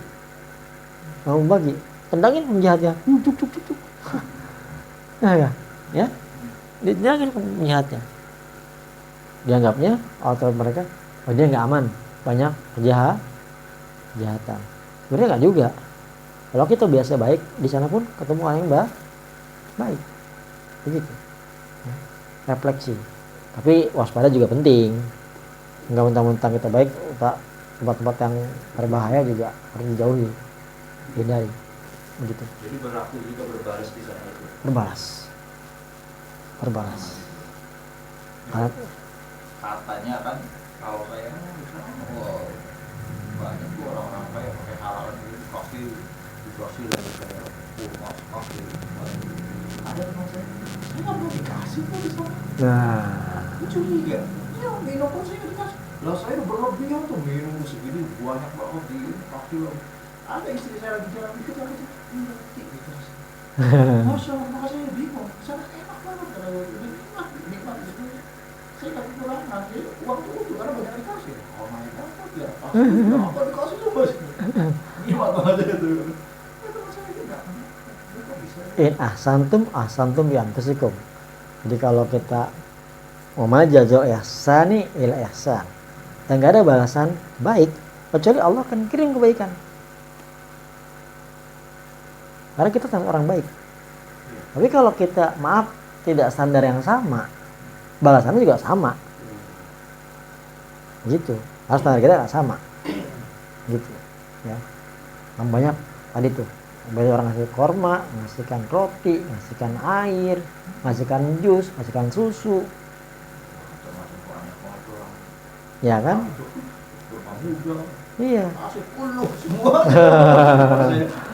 mau bagi, tendangin penjahatnya, cuk. Nah, ya, ditendangin penjahatnya. Dianggapnya atau mereka, oh dia nggak aman, banyak kejahatan. Sebenarnya nggak juga. Kalau kita biasa baik, di sana pun ketemu orang yang baik, begitu. Refleksi. Tapi waspada juga penting. Enggak mentang-mentang kita baik, tempat-tempat yang berbahaya juga harus dijauhi, hindari, begitu. Jadi berlaku juga berbalas di sana itu. Berbalas. Katanya kan kalau saya banyak tuh orang-orang kaya pakai halal gitu, dikasih lagi kayak coffee. Ada teman saya nggak mau dikasih kok di sana. Nah, Curiga, ya minum pun saya dikasih. Lah saya berlebihan tuh minum segini banyak banget di coffee loh. Ada istri saya lagi jalan dikit gitu. Masya Allah, maka saya bingung. Sana enak banget kalau ini saya nggak kekurangan, jadi uang itu utuh karena banyak dikasih. Kalau naik apa ya, apa dikasih tuh bos? Gimana aja itu? Itu masalah juga. Itu bisa. Ahsantum bi anfusikum. Jadi kalau kita jazo ihsani ila ihsan, dan nggak ada balasan baik kecuali Allah akan kirim kebaikan. Karena kita termasuk orang baik. Tapi kalau kita tidak standar yang sama, balasannya juga sama. Gitu. Harus standar kita nggak sama. Gitu. Ya. Banyak tadi tuh. Banyak orang ngasih korma, ngasihkan roti, ngasihkan air, ngasihkan jus, ngasihkan susu. Ya kan? Iya. Kasih puluh semua.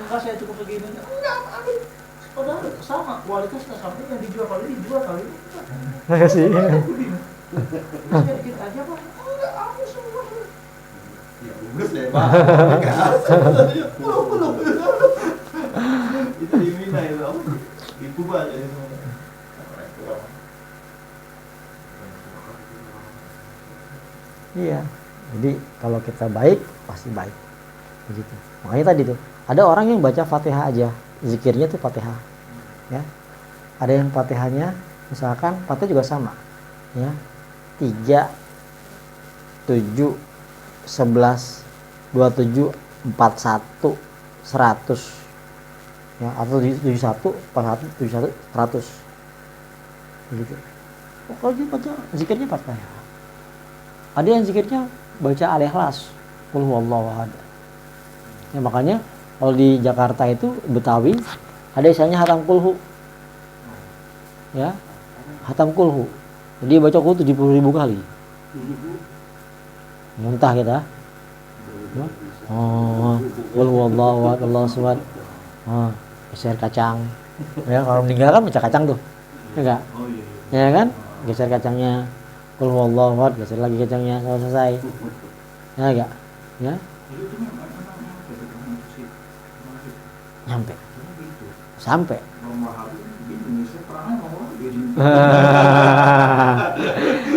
Enggak, saya cukup begini. Enggak, ambil. Padahal sama, kualitasnya sama, yang dijual kali ini. Makasih. Masih dikit aja Pak. Enggak, ambil semua. Ya bagus ya Pak. Belum. Itu di Mina itu apa? Di Kuba aja itu. Iya. Jadi kalau kita baik pasti baik. Begitu. Makanya tadi tuh ada orang yang baca Fatihah aja, zikirnya tuh Fatihah. Ya. Ada yang Fatihahnya misalkan Fatihah juga sama. Ya. 3 7 11 27 41 100. Ya, atau 71 41 71 100. Begitu. Kalau dia baca zikirnya Fatihah. Ada yang zikirnya baca Al-Ikhlas, Qul huwallahu ahad. Ya makanya kalau di Jakarta itu Betawi ada istilahnya hatam kulhu. Ya. Hatam kulhu. Jadi baca kulhu 70.000 kali. Muntah kita. Oh, Qul huwallahu ahad, Allahu samad. Oh, geser kacang. Ya, kalau meninggal kan baca kacang tuh. Ya enggak? Ya kan? Geser kacangnya. Qul huwallahu ahad, geser lagi kacangnya, selesai. Ya enggak? Ya. Nyampe. Sampai.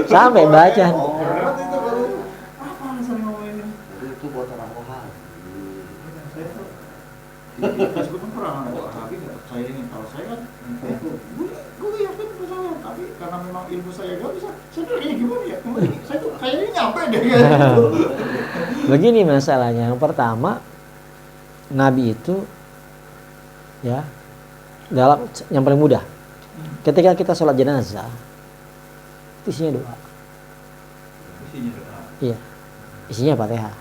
Sampai baca. Itu buat orang Wahabi. Meskipun pernah Wahabi nggak percaya ini, kalau saya kan gue yakin percaya, tapi karena memang ilmu saya gak bisa, saya tuh ini gimana ya, saya tuh kayaknya nyampe deh gitu. Begini masalahnya, yang pertama Nabi itu ya dalam yang paling mudah, ketika kita sholat jenazah isinya doa. Iya, isinya Fatihah.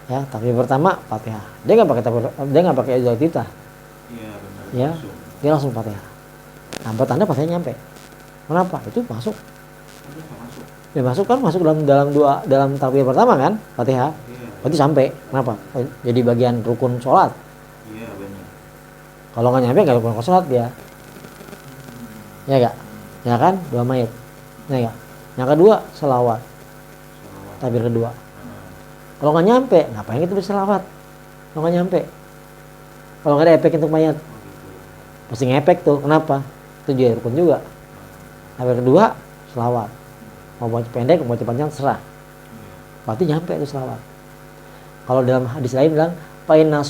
Ya, tapi pertama Fatihah. Dia nggak pakai doa kita. Ya, dia langsung Fatihah. Nah, pertanda Fatihah nyampe. Kenapa? Itu masuk. Ya masuk dalam takbir pertama kan, Fatihah. Berarti sampai. Kenapa? Jadi bagian rukun sholat. Iya benar. Kalau nggak nyampe nggak rukun sholat dia. Ya nggak? Ya kan? Dua mayat. Ya nggak? Yang kedua selawat. Takbir kedua. Kalau nggak nyampe, ngapain kita berselawat? Kalau nggak nyampe. Kalau nggak ada efek untuk mayat, pasti ngepek tuh. Kenapa? Itu juga rukun juga. Takbir kedua selawat. Mau baca pendek, mau baca panjang serah. Berarti nyampe itu selawat. Kalau dalam hadis lain bilang, fa inna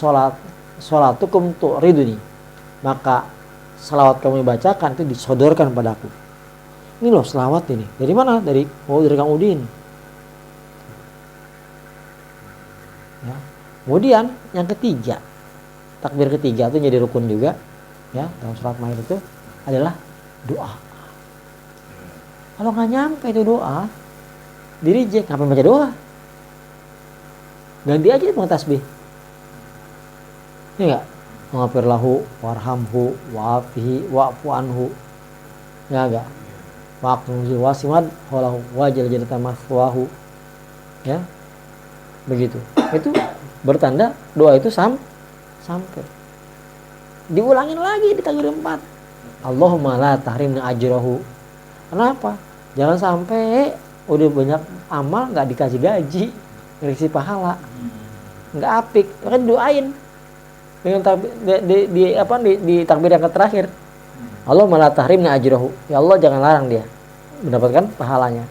sholatukum tu'riduni. Maka selawat kamu bacakan itu disodorkan padaku. Ini loh selawat ini. Dari mana? Dari Kang Udin. Ya. Kemudian yang ketiga, takbir ketiga itu jadi rukun juga, ya dalam sholat mayat itu adalah doa. Kalau nggak nyampe itu doa, dirijek. Ngapain baca doa? Ganti aja dengan tasbih. Ya nggak? Maghfir lahu, warhamhu, wa'afihi, wa'fu anhu. Ya nggak? Wa'aqnuzi wasimad, holahu, wajal jadatan mahfuahu. Ya, begitu. Itu bertanda doa itu sampai. Diulangin lagi di takbir 4. Allahumma la tahrimna ajrahu. Kenapa? Jangan sampai udah banyak amal nggak dikasih gaji, nggak dikasih pahala, nggak apik. Maka doain dengan di takbir yang terakhir. Allahumma la tahrimna ajrahu. Ya Allah jangan larang dia. mendapatkan pahalanya.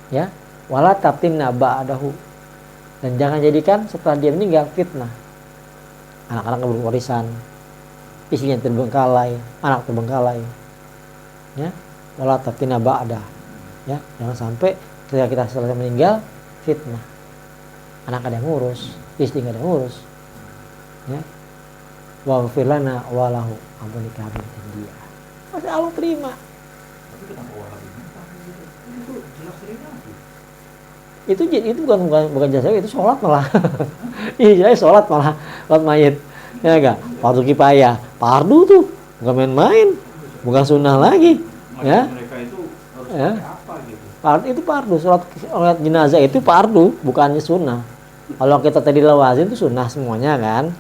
Ya, wala tabtinna ba'dahu. Dan jangan jadikan setelah dia meninggal fitnah. Anak-anak berwarisan, istrinya terbengkalai, anak terbengkalai. Ya, wala tabtinna ba'da. Ya, jangan sampai ketika kita selesai meninggal fitnah. Anak ada yang ngurus, istri ada yang ngurus. Ya. Waghfir lana walahu, ampuni kami dan dia. Masya Allah terima. Tapi kenapa Wahabi minta gitu? Itu jelas dari Nabi. Itu bukan jasa, itu sholat malah. Iya, sholat malah, sholat mayit. Ya enggak, fardu kifayah, fardu tuh, bukan main-main, bukan sunnah lagi. Ya. Mereka itu harus Ya. pakai apa gitu? Itu fardu, sholat jenazah itu fardu, bukannya sunnah. Kalau kita tadi lawazim itu sunnah semuanya kan.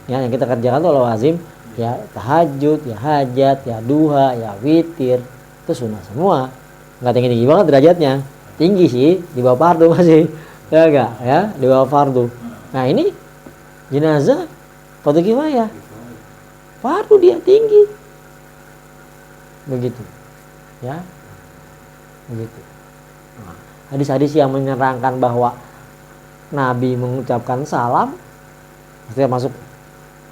Ya, yang kita kerjakan itu lawazim, ya tahajud, ya hajat, ya duha, ya witir, itu sunnah semua. Nggak tinggi-tinggi banget derajatnya, tinggi sih, di bawah fardu masih, ya enggak, ya di bawah fardu. Nah ini jenazah fardu kifayah, fardu dia tinggi, begitu, ya, begitu. Nah, hadis-hadis yang menerangkan bahwa Nabi mengucapkan salam ketika masuk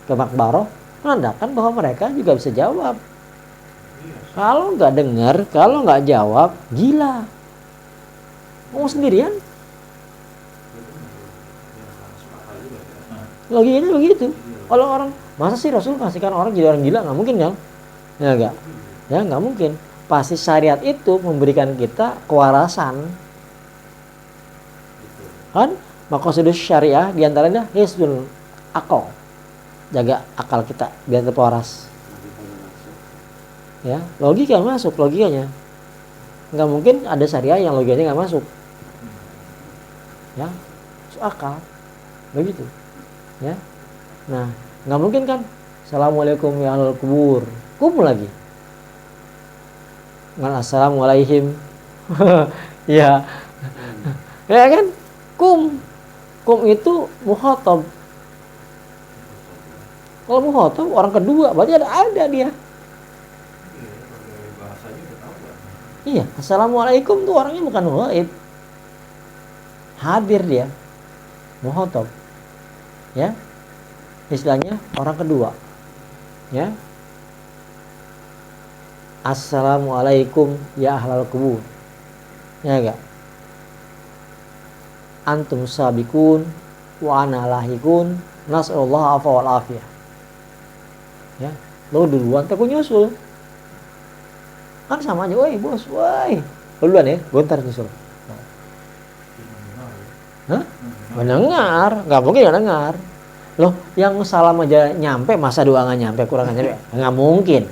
ke makbaroh menandakan bahwa mereka juga bisa jawab. Kalau nggak dengar, kalau nggak jawab, gila. Mau sendirian? Logikanya begitu. Kalau orang, masa sih Rasul pastikan orang jadi orang gila? Nggak mungkin kan? Ya nggak? Ya nggak mungkin. Pasti syariat itu memberikan kita kewarasan. Kan? Maqasidus syariah diantaranya hifdzul akal, jaga akal kita biar tetap waras. Ya, logika masuk, logikanya nggak mungkin ada syariah yang logikanya nggak masuk. Ya, masuk akal, begitu. Ya, nah nggak mungkin kan. Assalamualaikum ya ahlul kubur, lagi. Nggak assalamualaikum. Ya, ya kan, Kum itu muhatab. Kalau muhatab orang kedua, berarti ada dia. Bahasanya udah tahu kan? Iya, assalamualaikum tuh orangnya bukan ghaib, hadir dia, muhatab. Ya, istilahnya orang kedua. Ya, assalamualaikum ya ahlal kubur. Ya enggak? Antum sabikun wa ana lahikun nas'allahu afa wal afiyah. Ya, lo duluan aku nyusul. Kan sama aja, woi bos, woi. Lo duluan ya, gue ntar nyusul. Hah? Mendengar, nggak mungkin nggak dengar. Loh, yang salam aja nyampe, masa doa nggak nyampe, kurang nyampe? Nggak mungkin.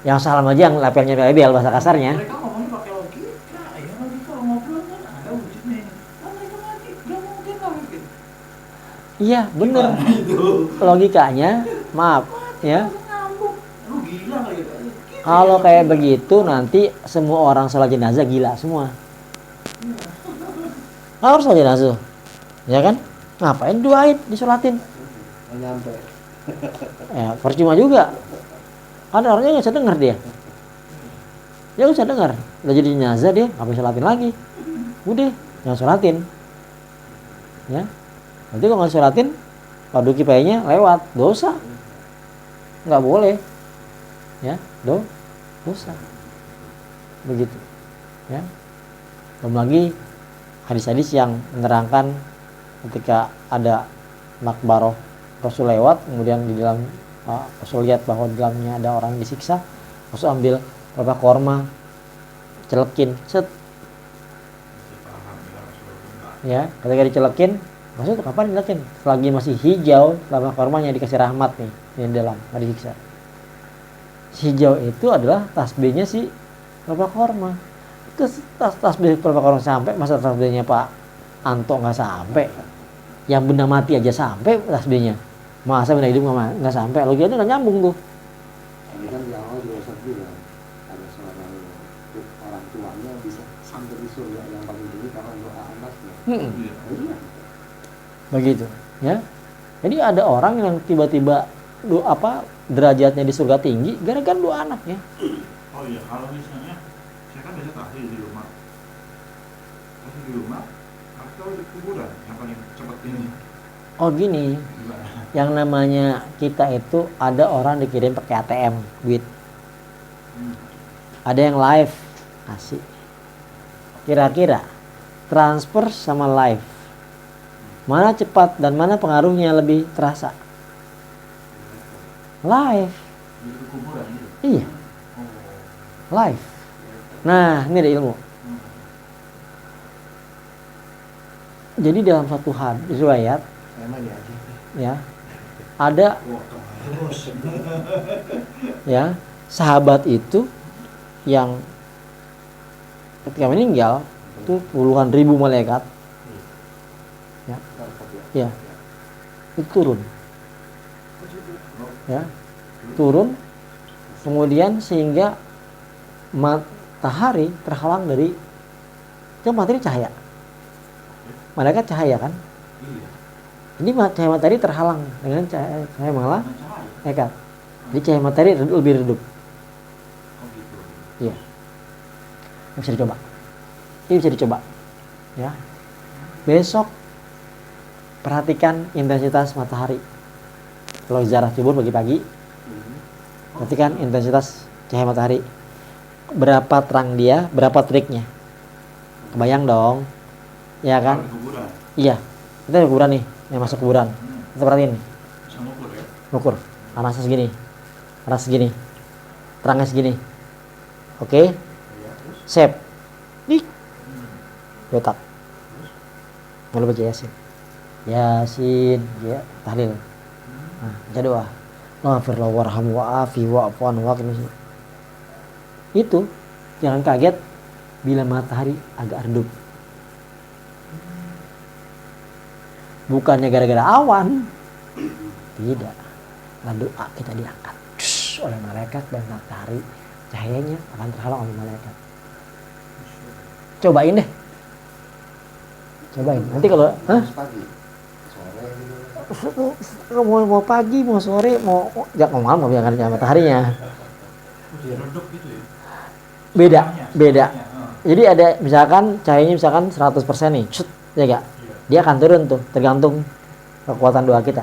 Yang salam aja yang lapelnya lebel bahasa kasarnya. Mereka ngomongnya pakai logika, ya logika ngobrol kan ada wujudnya. Kan mereka mati, nggak mungkin lah mungkin. Iya, bener. Logikanya, maaf, ya. Lu gila kali ya. Kalau kayak begitu nanti semua orang sholat jenazah gila semua. Harus sholat jenazah, ya kan? Ngapain doain, disolatin? Nggak nyampe. Ya, percuma juga. Ada orangnya nggak bisa dengar dia. Dia nggak bisa dengar. Udah jadi jenazah dia, ngapain sholatin lagi? Udah, jangan sholatin. Ya, nanti kalau nggak sholatin, fardu kifayahnya lewat, dosa. Nggak boleh. Ya, dosa. Begitu. Ya. Belum lagi hadis-hadis yang menerangkan ketika ada makbaroh Rasul lewat, kemudian di dalam Rasul lihat bahwa di dalamnya ada orang yang disiksa, Rasul ambil beberapa korma, celekin, set. Ya, ketika dicelekin, maksudnya kapan dicelekin? Selagi masih hijau, lama kormanya dikasih rahmat nih di dalam, nggak disiksa. Hijau itu adalah tasbihnya si beberapa korma. Tasbih beberapa korma sampai, masa tasbihnya Pak Anto nggak sampai? Yang benda mati aja sampai tasbihnya. Masa benda hidup nggak sampai? Logikanya nggak nyambung tuh. Ini kan di awal juga saya bilang ada seorang orang tuanya bisa sampai di surga yang paling tinggi karena doa anaknya. Iya. Begitu, ya. Jadi ada orang yang tiba-tiba derajatnya di surga tinggi gara-gara doa anaknya. Oh iya, kalau misalnya si Saya kan biasa tahlil di rumah. Tahlil di rumah atau di kuburan yang paling cepat ini. Oh gini, Gimana? yang namanya kita itu ada orang dikirim pakai ATM duit, ada yang live asik. Kira-kira transfer sama live mana cepat dan mana pengaruhnya lebih terasa? Live. Di kuburan itu. Iya, Oh. live. Nah, ini ada ilmu. Jadi dalam satu hadis riwayat Emang ya aja. ya, ada Wah, terus. ya sahabat itu yang ketika meninggal itu puluhan ribu malaikat ya itu turun ya turun kemudian sehingga matahari terhalang dari itu matahari cahaya malaikat cahaya kan Iya. ini cahaya matahari terhalang dengan cahaya malah Cahaya. malaikat jadi cahaya matahari lebih redup. Oh gitu. Iya. Ini bisa dicoba. Ini bisa dicoba. Ya. Besok perhatikan intensitas matahari. Kalau ziarah kubur pagi-pagi, perhatikan intensitas cahaya matahari. Berapa terang dia, berapa teriknya. Kebayang dong. Ya kan? Di kuburan. Iya. Kita di kuburan nih, yang masuk kuburan. Kita perhatiin nih, Bisa ngukur ya. ukur. Panasnya segini. Panas segini. Terangnya segini. Oke. Iya, terus. Save. Nih. Letak. Nggak lupa baca Yasin. Yasin. Ya, tahlil. Nah, baca doa. Maghfirlahu warhamhu wa'afi wa'fu anhu waqini. Itu jangan kaget bila matahari agak redup. Bukannya gara-gara awan. Tidak. Lalu doa kita diangkat oleh malaikat dan matahari cahayanya akan terhalang oleh malaikat. Cobain deh. Cobain. Nanti kalau Pagi, sore gitu. mau pagi, mau sore, mau jangan mau malam, mau jangan ada mataharinya. Redup gitu ya. Beda, Cahayanya, beda. cahayanya, Jadi ada misalkan cahayanya misalkan 100% nih, shut, ya gak? Dia akan turun tuh, tergantung kekuatan doa kita.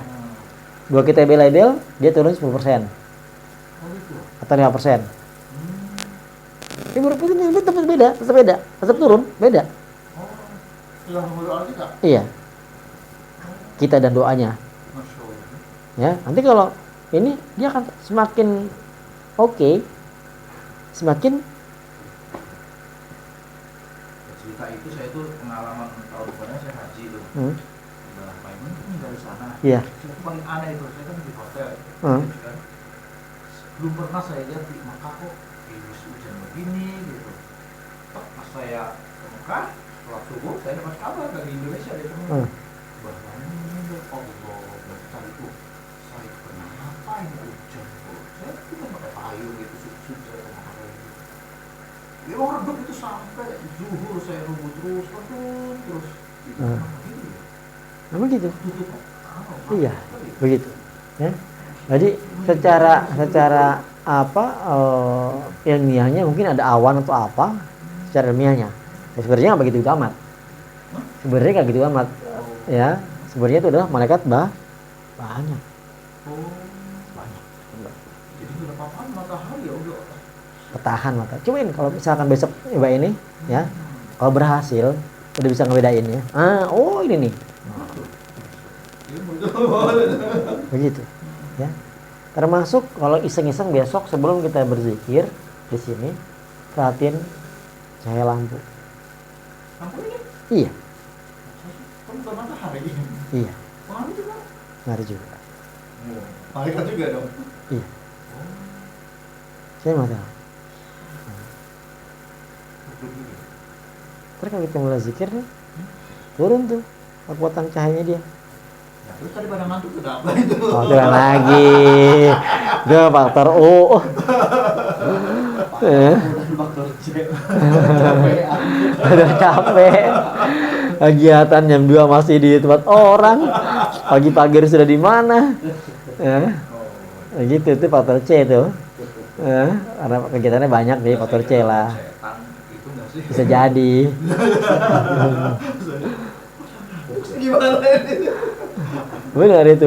Doa kita bela-bel, dia turun 10%. Oh gitu. Atau 5%. Ini berarti tetap beda, tetap turun, beda. Oh, yang berdoa kita. Iya. Kita dan doanya. Masya Allah. Ya, nanti kalau ini dia akan semakin oke, semakin Cerita itu saya tuh pengalaman tahun depannya saya haji itu. Udah Maimun itu dari sana. iya. Itu paling aneh itu, saya kan di hotel. Hmm. Gitu kan. Belum pernah saya lihat di Mekah kok hujan begini gitu. Pas saya ke Mekah, sholat subuh saya dapat kabar dari Indonesia dari teman. Bahwa ini Allah besar itu. Saya kenapa ini hujan? Saya tidak pakai payung gitu, susu saya kemarin. Ya mau redup itu sampai zuhur saya nunggu terus, terus. Itu kenapa gitu ya? Memang gitu. Tutup. Iya, begitu. Ya. Jadi secara apa ilmiahnya mungkin ada awan atau apa secara ilmiahnya. Ya, sebenarnya nggak begitu amat. Sebenarnya nggak gitu amat. Ya, sebenarnya itu adalah malaikat banyak. Oh, Banyak. jadi berapa apa matahari ya udah. Ketahan mata. Cobain kalau misalkan besok coba ini, ya. Kalau berhasil udah bisa ngebedain ya. Oh ini nih. Begitu. Ya. Termasuk kalau iseng-iseng besok sebelum kita berzikir di sini perhatiin cahaya lampu. Lampu ini? Iya, Kamu bukan matahari ini. iya. Pengaruh juga. Ngari juga. Malaikat juga dong. Iya. Saya masalah. Terus kalau kita mulai zikir nih, turun tuh kekuatan cahayanya dia. Ya, terus tadi pada ngantuk udah apa itu? Oh, turun lagi. Dia faktor U. Faktor C. Udah capek. Kegiatan jam 2 masih di tempat orang. Pagi-pagi harus sudah di mana? Gitu itu faktor C tuh. Karena kegiatannya banyak nih faktor C lah. Setan Bisa jadi. Gimana ini? Benar itu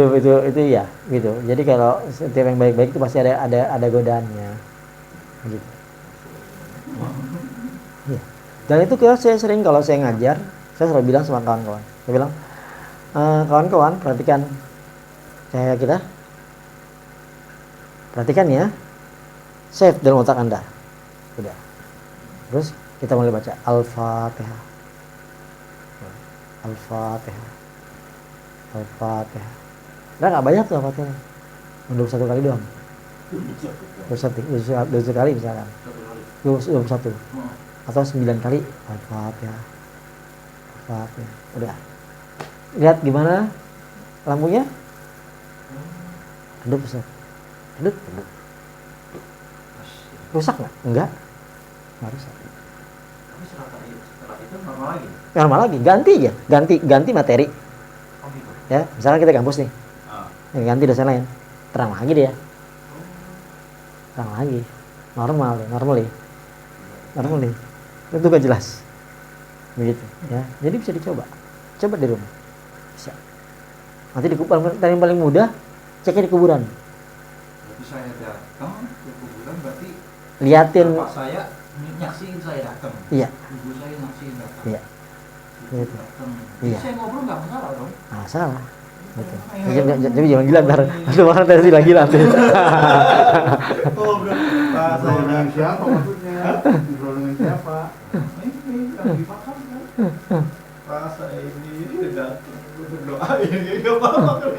ya gitu. Jadi kalau setiap yang baik-baik itu pasti ada godaannya. Gitu. Ya. Dan itu saya sering kalau saya ngajar, saya selalu bilang sama kawan-kawan. Saya bilang, kawan-kawan perhatikan cahaya kita. Perhatikan ya. Save dalam otak Anda. Udah. Terus kita mulai baca Al-Fatihah. Al-Fatihah. Al-Fatihah. Udah nggak banyak tuh Al-Fatihah. 21 kali doang. 21 kali misalkan. 21. Atau 9 kali Al-Fatihah. Al-Fatihah. Udah. Lihat gimana lampunya? Redup Ustaz. Redup. Rusak nggak? Enggak rusak. Tapi setelah itu normal lagi. Normal lagi, ganti aja, ganti materi. Oh gitu. Ya, misalnya kita kampus nih, ganti dosen lain, terang lagi dia, terang lagi, normal nih, itu gak jelas, begitu, ya. Jadi bisa coba di rumah, bisa. Nanti di kuburan, yang paling mudah, ceknya di kuburan. Berarti saya datang ke kuburan, berarti Liatin. bapak saya nyaksiin saya datang. Iya. Ibu saya nyaksiin datang. Iya. Gitu. Datang. Iya. Saya ngobrol nggak masalah dong. Nah, salah. Betul. Jadi jangan gila ntar. Itu makan tadi lagi nanti. Oh, bahasa Dengan siapa maksudnya? Ngobrol dengan siapa? ini yang dimakan kan? Bahasa ini datang untuk doain ya nggak apa-apa.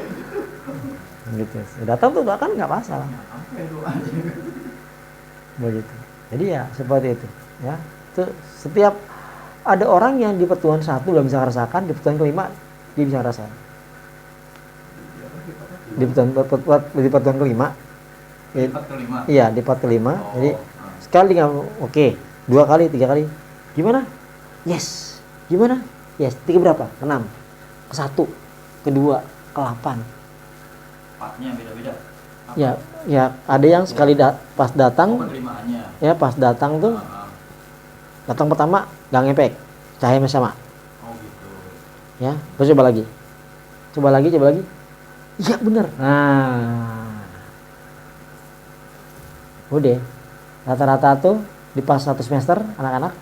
Gitu. Datang tuh bahkan nggak masalah. Sampai doanya. Begitu. Jadi ya seperti itu. Ya. Itu setiap ada orang yang di pertemuan 1 belum bisa merasakan, di pertemuan kelima dia bisa merasakan. Di pertemuan kelima. Iya, di part kelima. Jadi sekali nggak oke, 2 kali, 3 kali. Gimana? Yes. Gimana? Yes. 3 berapa? 6. Ke 1, ke 2, ke 8. Partnya beda-beda. Ya ada yang sekali pas datang. Penerimaannya. Ya pas datang tuh, datang pertama nggak ngepek, cahaya sama. Oh gitu. Ya, terus coba lagi. Iya bener. Nah, udah. Rata-rata tuh di pas 1 semester anak-anak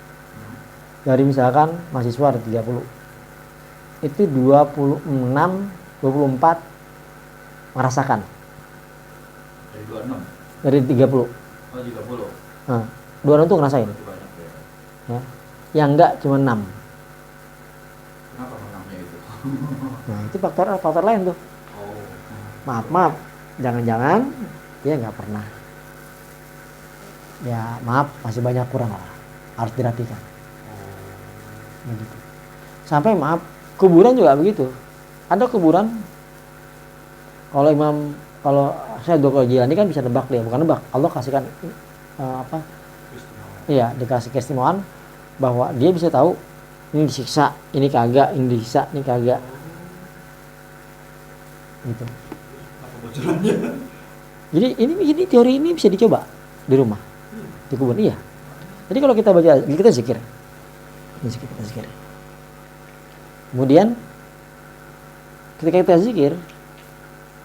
dari misalkan mahasiswa ada 30, itu 26, 24 merasakan. Dari 26. Dari 30. Oh 30. Nah, 26 tuh ngerasain. Banyak ya. Ya. Yang enggak cuma 6. Kenapa menangnya itu? Nah, itu faktor lain tuh. Oh. Maaf, jangan-jangan dia nggak pernah. Ya maaf, masih banyak kurang lah, harus dirapikan. Begitu. Sampai maaf, kuburan juga begitu. Ada kuburan, kalau saya Dr. Jilani kan bisa nebak dia, bukan nebak. Allah kasihkan Iya, dikasih keistimewaan bahwa dia bisa tahu ini disiksa, ini kagak, ini disiksa, ini kagak. Gitu. Apa bocorannya? Jadi ini teori ini bisa dicoba di rumah, di kuburan. Iya. Jadi kalau kita baca, kita zikir. Ini kita zikir. Kemudian ketika kita zikir,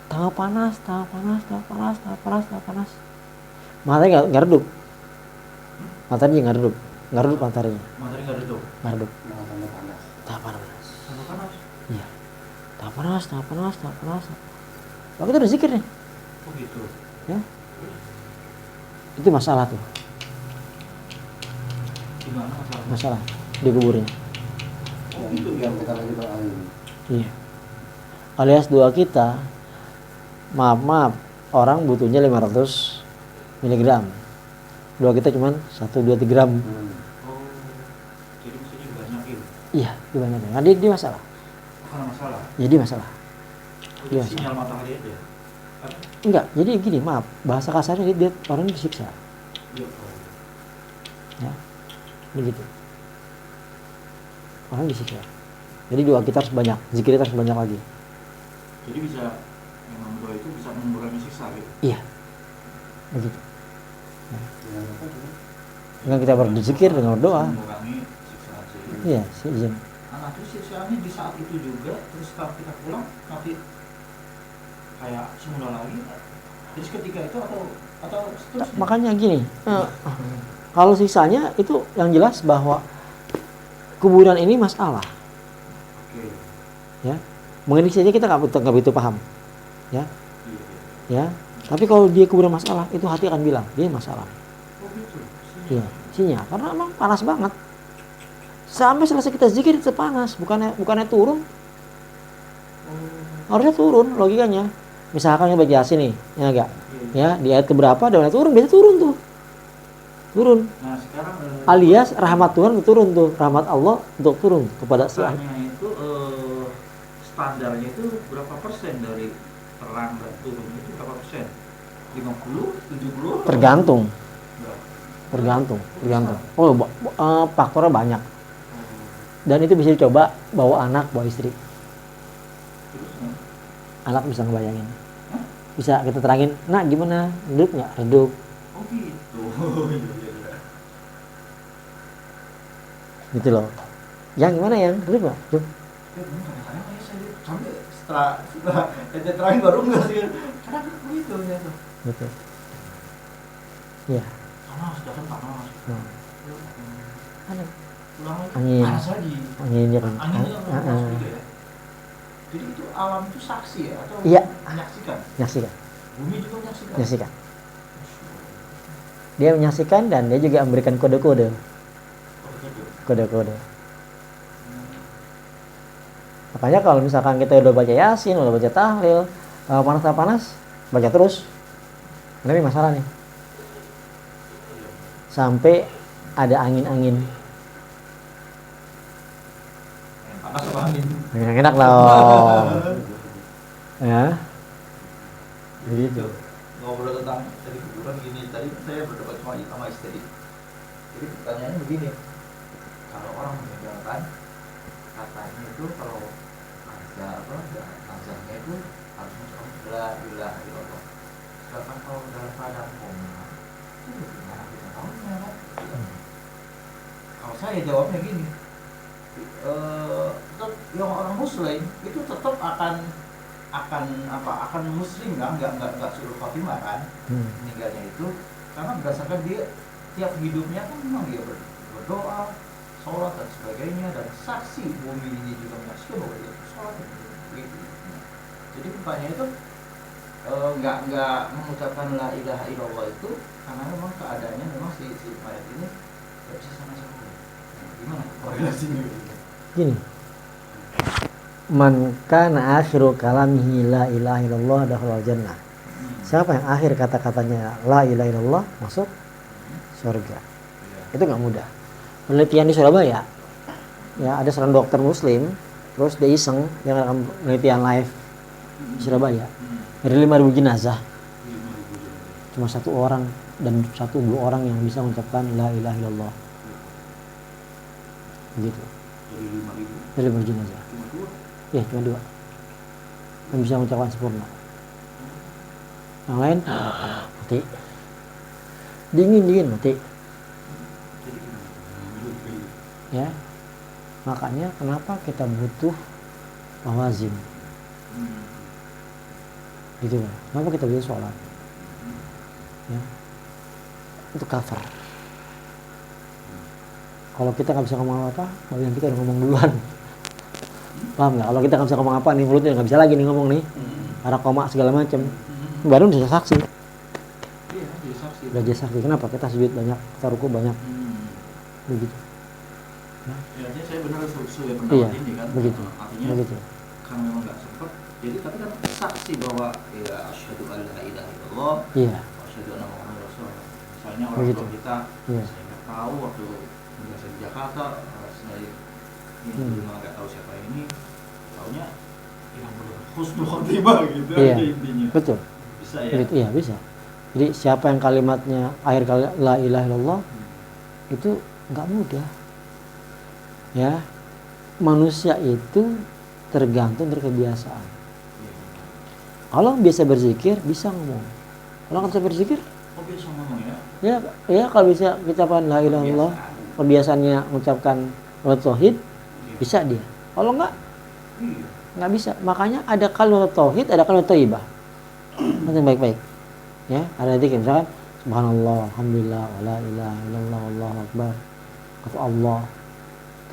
tambah panas. Matanya nggak redup. Matanya nggak redup matanya. Materi nggak redup. Nggak redup. Matanya panas. Tambah panas. Tambah panas. Iya. Tambah panas. Lalu kita udah zikir nih. Oh gitu. Ya. Itu masalah tuh. Gimana Masalah di kuburnya. Oh gitu ya. Yang kita lagi doain. Iya. Alias doa kita, maaf, orang butuhnya 500 mg. Doa kita cuma 1-2 gram. Oh. Jadi mestinya dibanyakin. Iya, dibanyakin. Nah, dia masalah. Karena masalah. Jadi masalah. Oh, Iya. sinyal matahari aja. Enggak, jadi gini, maaf, bahasa kasarnya dia orang disiksa. Iya. Ya. Begitu. Orang disiksa. Jadi doa kita harus banyak, zikir kita harus banyak lagi. Jadi bisa memang doa itu bisa mengurangi siksa gitu. Iya. Begitu. Dengan apa? Dengan kita berzikir dengan berdoa. Mengurangi Iya, si izin. Nah, terus sisanya di saat itu juga, terus setelah kita pulang nanti kayak semula lagi. Terus ketika itu atau seterusnya. Makanya gini, kalau sisanya itu yang jelas bahwa kuburan ini masalah. Oke. Ya, mengenai saja kita nggak begitu paham. Ya, Iya. ya. Tapi kalau dia kuburan masalah, itu hati akan bilang dia masalah. Oh gitu. Iya, sinyal. Karena emang panas banget. Sampai selesai kita zikir itu panas, bukannya turun. Harusnya turun logikanya. Misalkan kita baca Yasin nih, ya enggak? Ya, di ayat keberapa ada turun, biasa turun tuh. Turun. Nah, sekarang Alias rahmat Tuhan turun tuh, rahmat Allah untuk turun kepada si Makanya itu standarnya itu berapa persen dari terang dan turun itu berapa persen? 50, 70? tergantung. Berapa? Tergantung. Oh, faktornya banyak. Dan itu bisa dicoba bawa anak, bawa istri. Terusnya? Anak bisa ngebayangin. Bisa kita terangin, nak gimana? Redup nggak? Redup. Oh gitu. Gitu loh. Yang gimana yang? Redup nggak? Redup. Kadang-kadang kayak saya sampai setelah terakhir baru nggak sih. Kadang begitu ya tuh. Gitu. Iya. Panas, jangan panas. Nah. Aneh. Pulang lagi Angin. panas lagi. Anginnya kan. Anginnya kan panas juga ya. Jadi itu alam itu saksi ya atau Iya. menyaksikan? Menyaksikan. Bumi juga menyaksikan. Menyaksikan. Dia menyaksikan dan dia juga memberikan kode-kode. Kode-kode. Makanya kalau misalkan kita udah baca Yasin, udah baca tahlil, panas-panas, baca terus. Ini masalah nih. Sampai ada angin-angin. Panas apa angin? Yang enak loh. Ya. Begitu. Ngobrol tentang tadi kuburan gini, tadi saya berdebat sama istri. Jadi pertanyaannya begini, kalau orang meninggalkan katanya itu kalau ada nazarnya itu harus mengucapkan la ilaha illallah. Sedangkan kalau dalam keadaan koma itu gimana kita tahunya kan? Kalau saya jawabnya gini, tetap yang orang muslim itu tetap akan muslim kan, nggak suruh Fatimah kan meninggalnya itu, karena berdasarkan dia tiap hidupnya kan memang dia berdoa, sholat dan sebagainya, dan saksi bumi ini juga menyaksikan bahwa dia sholat dan begitu. Jadi pertanyaan itu nggak mengucapkan la ilaha illallah itu karena memang keadaannya memang si mayat ini nggak bisa sama-sama. Gimana korelasinya? Gini. Man kana akhiru kalamihi la ilaha illallah dakhala jannah. Siapa yang akhir kata-katanya la ilaha illallah masuk surga. Itu nggak mudah. Penelitian di Surabaya, ya ada seorang dokter muslim, terus dia iseng, dia ngadakan penelitian live di Surabaya. Dari 5.000 jenazah, cuma 1 orang dan 1-2 orang yang bisa mengucapkan la ilaha illallah. Begitu. Dari 5.000 jenazah. Ya, cuma 2 yang bisa mengucapkan sempurna. Yang lain mati. Dingin mati. Ya, makanya kenapa kita butuh lawazim, gitu kan? Kenapa kita butuh sholat? Ya, itu cover. Kalau kita nggak bisa ngomong apa, bagian kita udah ngomong duluan. Paham nggak? Kalau kita nggak bisa ngomong apa nih, mulutnya nggak bisa lagi nih ngomong nih, arah koma segala macam, baru bisa saksi. Iya, jadi saksi. Udah jadi saksi. Kenapa? Kita sujud banyak, kita ruku banyak, begitu. Ya, artinya saya benar sesuai pendapat Iya, ini kan. begitu. Artinya Begitu. karena memang nggak sempat. Jadi tapi kan saksi bahwa ya asyhadu an la ilaha illallah, Iya. asyhadu anna muhammadar rasulullah. Misalnya orang Begitu. tua kita, Iya. saya nggak tahu waktu biasa di Jakarta, saya ini cuma nggak tahu siapa ini, taunya yang husnul khotimah gitu Iya. aja intinya. Betul. Bisa ya. Begitu, iya bisa. Jadi siapa yang kalimatnya akhir kali la ilaha illallah itu nggak mudah. Ya, manusia itu tergantung dari kebiasaan. Kalau biasa berzikir bisa ngomong. Kalau nggak bisa berzikir, Oh biasa ngomong ya. ya kalau bisa ucapan la ilaha illallah, kebiasaannya mengucapkan kalimat tauhid bisa dia. Kalau nggak bisa. Makanya ada kalimat tauhid, ada kalimat thayyibah. Nanti baik-baik. Ya, ada zikir misalkan subhanallah, alhamdulillah, wala ilaha illallah, wallahu akbar. Kata Allah,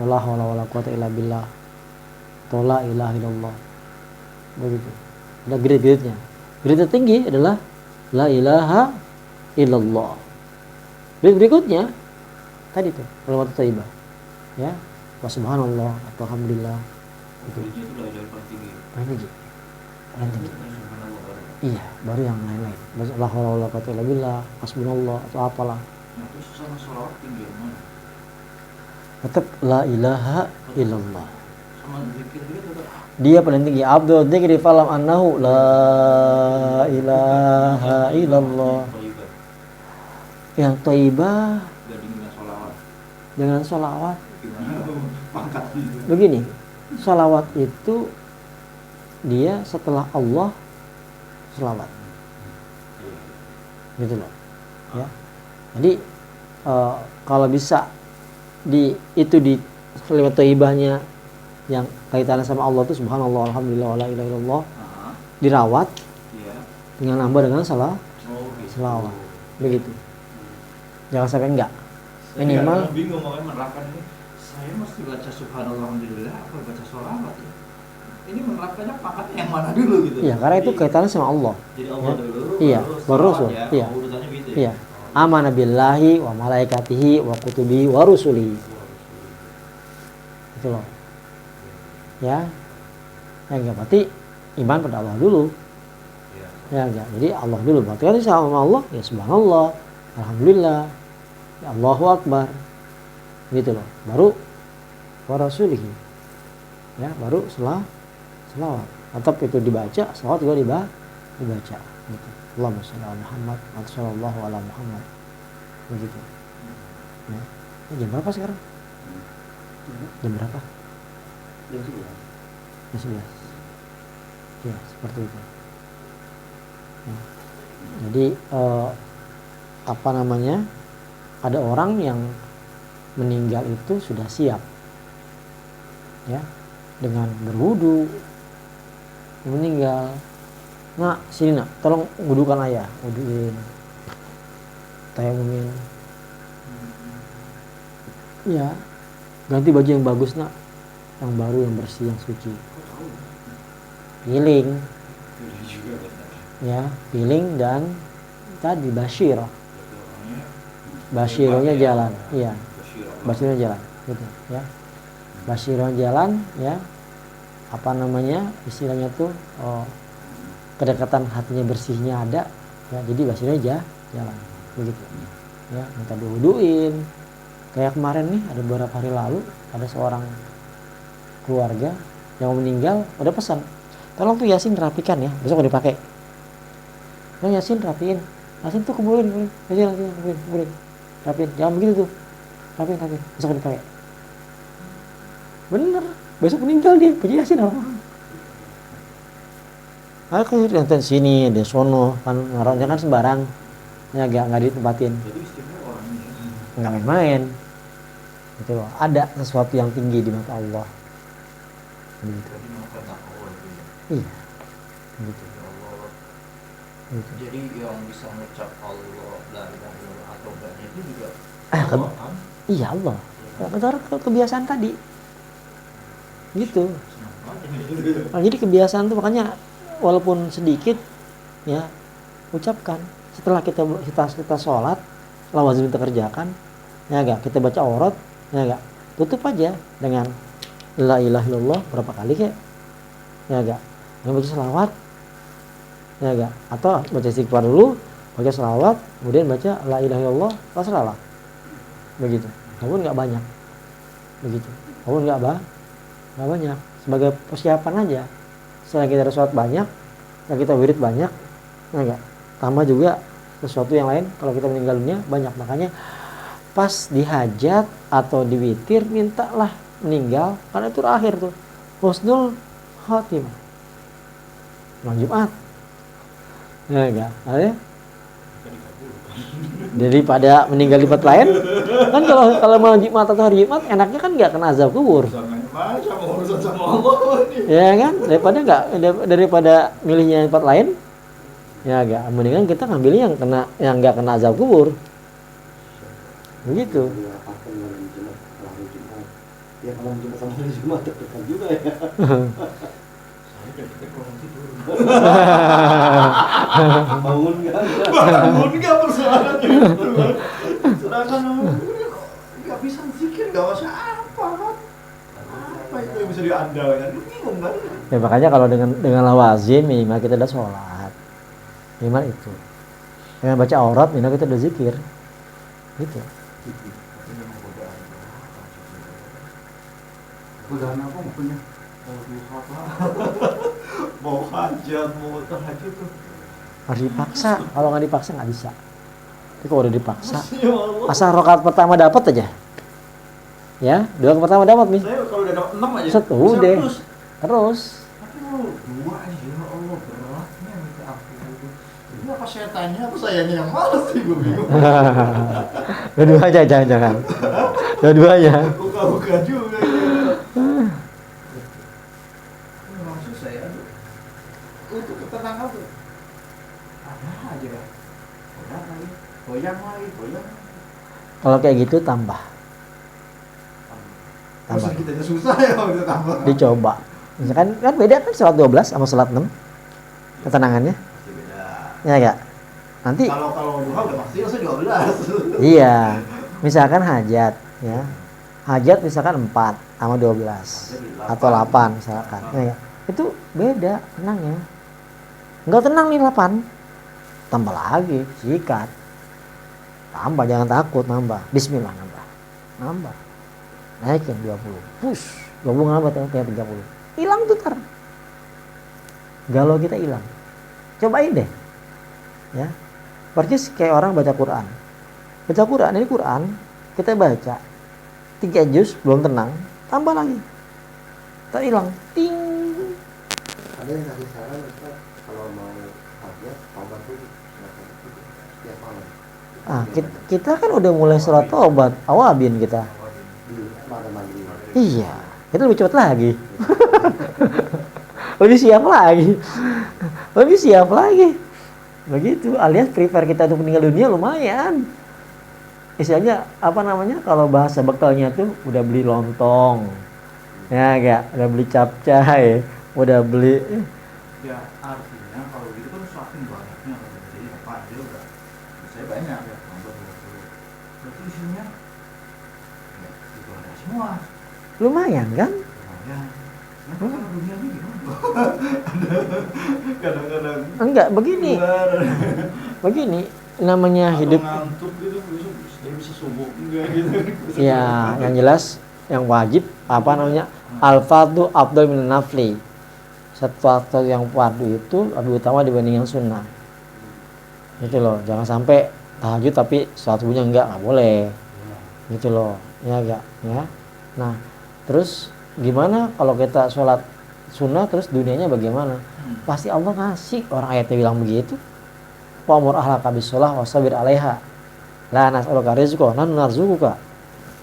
la haula wala quwata illa billah. La ilaha illallah. Begitu. Ada grade-grade-nya. Grade tertinggi adalah la ilaha illallah. Grade berikutnya tadi tuh kalimat thayyibah. Ya, wa subhanallah atau alhamdulillah. Itu belajar paling tinggi. paling tinggi. Iya, baru yang lain-lain. La haula wala quwata illa billah, hasbunallah atau apalah. Nah, terus sama sholawat tinggi yang mana? Tetap la ilaha illallah. Sama zikir dia tetap. Dia paling tinggi. Abdul dzikri falam annahu la ilaha illallah. Yang thayyibah Dengan sholawat. dengan sholawat. Gimana pangkatnya? Begini, sholawat itu dia setelah Allah sholawat, gitu loh. Ya, jadi kalau bisa di kalimat thayyibahnya yang kaitannya sama Allah itu subhanallah, alhamdulillah, wala ilaha illallah, dirawat Iya. dengan nambah dengan Oh, gitu. selawat, begitu. Jangan sampai enggak. Minimal. Saya bingung makanya menerapkan ini. Saya mesti baca subhanallah alhamdulillah apa baca sholawat ya? Ini menerapkannya pangkatnya yang mana dulu gitu? Iya, karena itu kaitannya sama Allah. Jadi Allah Ya. dulu, Iya, baru sholawat Rasul. ya. Iya. Oh, urutannya gitu ya? Iya. Amana billahi wa malaikatihi wa kutubihi wa rusulihi. Itu loh. Ya. Ya enggak, berarti iman pada Allah dulu. Ya enggak. Jadi Allah dulu. Berarti kan sama Allah ya subhanallah, alhamdulillah, ya Allahu akbar. Gitu loh. Baru wa rasulihi. Ya, baru selawat. Tetap itu dibaca, selawat juga dibaca. Gitu. Allahumma shalli ala Muhammad wa sallallahu ala Muhammad. Begitu. Ya. Ini jam berapa sekarang? Jam berapa? Jam 11. Jam 11. Ya, seperti itu. Ya. Jadi apa namanya? Ada orang yang meninggal itu sudah siap. Ya, dengan berwudu meninggal. Nak, sini nak, tolong wudukan ayah, wuduin, tayamumin. Ya, ganti baju yang bagus nak, yang baru, yang bersih, yang suci. Piling, ya, piling dan tadi basyirah. Basyirahnya jalan, iya, basyirahnya jalan, gitu, ya. Basyirahnya jalan, ya. Apa namanya istilahnya tuh? Kedekatan hatinya bersihnya ada, ya, jadi basyirahnya jalan, begitu. Ya, minta diwuduin. Kayak kemarin nih, ada beberapa hari lalu ada seorang keluarga yang meninggal, udah pesan, tolong tuh Yasin rapikan ya, besok dipakai. Tolong Yasin rapiin, Yasin tuh kumpulin, kumpulin, rapiin, jangan begitu tuh, rapiin, besok dipakai. Bener, besok meninggal dia, baju Yasin apa? Aku nonton sini, di sono, kan naruhnya kan sembarang, ya nggak ditempatin, Jadi istimewa orang ini. nggak main-main. Itu loh, ada sesuatu yang tinggi di mata Allah. Gitu. Jadi maka takwa itu ya. Iya, gitu. Ya Allah. Gitu. Jadi yang bisa mengucap Allah la ilaha illallah atau enggaknya itu juga Ke- Allah kan? Iya Allah. Betul kebiasaan tadi. Gitu. Senang banget. Nah, jadi kebiasaan tuh makanya walaupun sedikit ya ucapkan setelah kita sholat lawazim kita kerjakan ya enggak, kita baca aurat ya enggak, tutup aja dengan la ilaha illallah berapa kali kayak ya enggak, yang baca selawat ya enggak, atau baca istighfar dulu, baca selawat, kemudian baca la ilaha illallah, terserah lah begitu, walaupun enggak banyak begitu, walaupun enggak banyak, sebagai persiapan aja. Setelah kita ada sholat banyak, setelah kita wirid banyak, ya enggak, tambah juga sesuatu yang lain. Kalau kita meninggal dunia banyak, makanya pas di hajat atau di witir mintalah meninggal, karena itu terakhir tuh husnul khatimah, malam Jumat, ya enggak, ada daripada meninggal di tempat lain. Kan kalau mau Jumat atau hari Jumat enaknya kan nggak kena azab kubur. Masa mau urusan sama Allah nih. Ya kan, daripada milihnya tempat lain, ya agak mendingan kita ngambilnya yang nggak kena azab kubur. Begitu. Akan malam Jumat, malam Jumat. Ya malam Jumat sama hari Jumat dekat juga ya. Saya deg-degan kalau tidur. Bangun kan? Bangun nggak persoalannya itu. Sedangkan nggak bisa zikir, nggak usah apa kan? Apa itu yang bisa diandalkan? Bingung kan? Ya makanya kalau dengan lawazim minimal kita udah sholat, minimal itu. Dengan baca aurat minimal kita udah zikir, gitu. Tapi memang godaan. Godaan apa maksudnya? Mau duha apa? Mau hajat, mau tahajud tuh. Harus dipaksa, kalau nggak dipaksa nggak bisa. Tapi kalau udah dipaksa, Ya Allah. asal rakaat pertama dapat aja, ya 2 pertama dapat nih, Saya kalau udah dapat 6 aja. set bisa udah terus. terus. Tapi kalau 2 aja, ya Allah beratnya minta ampun. Ini apa setannya, apa sayanya yang malas sih, gue bingung. Dua-duanya jangan. Dua-duanya. Buka-buka juga ya. Ini memang susah ya. Untuk ketenangan tuh ada aja. Goyang lagi. Kalau kayak gitu tambah Masa kita aja susah ya kalau kita tambah. dicoba. Misalkan kan beda kan salat 12 sama salat 6 ketenangannya, Pasti beda. ya enggak? Nanti Kalau duha udah pasti masa 12. iya, misalkan hajat ya. Hajat misalkan 4 sama 12 atau 8 misalkan. Ya, enggak? Itu beda tenangnya. Enggak tenang nih 8. Tambah lagi, sikat. Tambah, jangan takut nambah. Bismillah nambah. Naikin 20. Push. Gabung nambah kayak 30. Hilang tuh tar. Galau kita hilang. Cobain deh. Ya. Persis kayak orang baca Quran. Baca Quran, ini Quran kita baca 3 juz belum tenang, tambah lagi. Tak hilang. Ting. Ada yang kasih saran Ustaz, kalau mau hajat taubat dulu setiap malam. Kita kan udah mulai surat taubat, awabin kita. Di malam mandi. Iya, itu lebih cepat lagi. Lebih siap lagi. Begitu, alias prepare kita untuk meninggal dunia lumayan. Istilahnya apa namanya? Kalau bahasa bekalnya tuh udah beli lontong. Ya enggak, udah beli capcay, udah beli Ya artinya kalau gitu kan saking banyaknya, jadi apa aja udah saya banyak ya, nonton 20. Berarti isinya ya itu ada semua. lumayan kan? Ya, nah kalau dunianya gimana? Kadang-kadang Enggak, begini namanya atau hidup. ngantuk gitu, bisa subuh enggak gitu. Ya, yang jelas yang wajib apa namanya? Al-fardu afdal min nafli. Satu yang fardu itu lebih utama dibanding yang sunnah. Gitu loh, jangan sampai tahajud tapi sholat subuhnya enggak boleh. Gitu loh, ya enggak, ya. Nah, terus gimana kalau kita sholat sunnah terus dunianya bagaimana? Pasti Allah ngasih, orang ayatnya bilang begitu. Wa'mur ahlaka bis-shalah wastabir 'alaiha. La nas'aluka rizqa, nahnu narzuquka.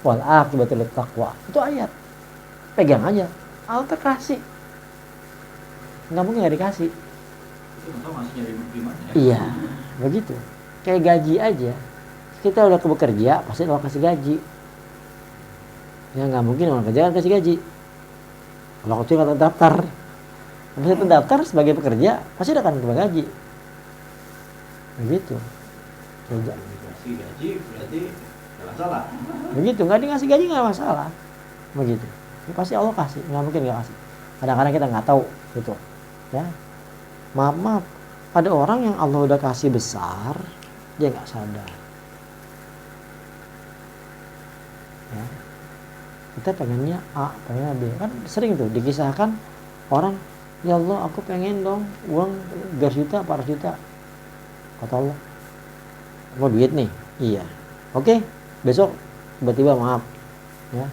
Wal aqibatu lit-taqwa. Itu ayat. Pegang aja. Allah terkasih. Enggak mungkin enggak dikasih. Itu enggak tahu masih nyari di mana ya. Iya, begitu. Kayak gaji aja. Kita udah bekerja, pasti Allah kasih gaji. Ya nggak mungkin orang kerja kan kasih gaji. Kalau kecil kata daftar, kalau kita daftar sebagai pekerja, pasti akan terima gaji. Begitu. Kerja. Dikasih gaji berarti enggak masalah. Begitu, nggak dikasih gaji nggak masalah. Begitu. Ya, pasti Allah kasih, nggak mungkin nggak kasih. Kadang-kadang kita nggak tahu gitu. Ya, maaf. Ada orang yang Allah udah kasih besar, dia nggak sadar. Ya. Kita pengennya A, pengennya B. Kan sering tuh dikisahkan orang, ya Allah aku pengen dong uang 3 juta, 4 juta. Kata Allah, mau duit nih? Iya. Oke, besok tiba-tiba maaf. Ya,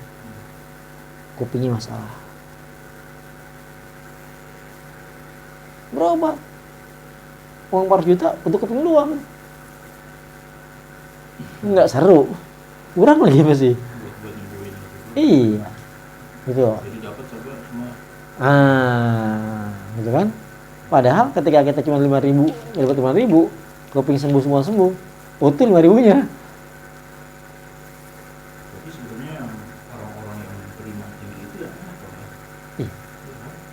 kupingnya masalah. Berobat. Uang 4 juta untuk kuping doang. nggak seru, kurang lagi pasti. buat nyembuhin gitu. Iya, gitu. Jadi dapat sampai cuma Gitu kan? Padahal ketika kita cuma 5.000, dapat 5.000, kuping sembuh semua sembuh, utuh 5.000-nya. tapi sebenarnya yang orang-orang yang terima tinggi itu ya enak kan ya. Ih,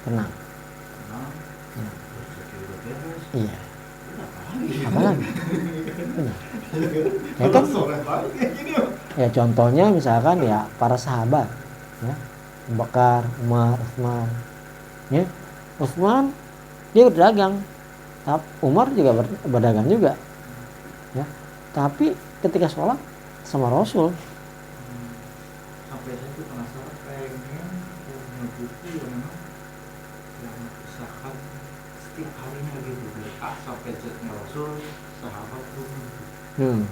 tenang. Tenang, Ya. terus rezeki udah beres, Iya. udah apalagi? Apalagi? Benar. Ya kan? Sore balik kayak gini loh. Ya contohnya misalkan ya para sahabat, ya, Abu Bakar, Umar, Utsman, ya, Utsman dia berdagang, Umar juga berdagang juga, ya, tapi ketika sholat sama Rasul, Sampai saya tuh penasaran pengen punya buku yang memang yang misalkan setiap harinya gitu dari A sampai Z-nya Rasul sahabat tuh hmm.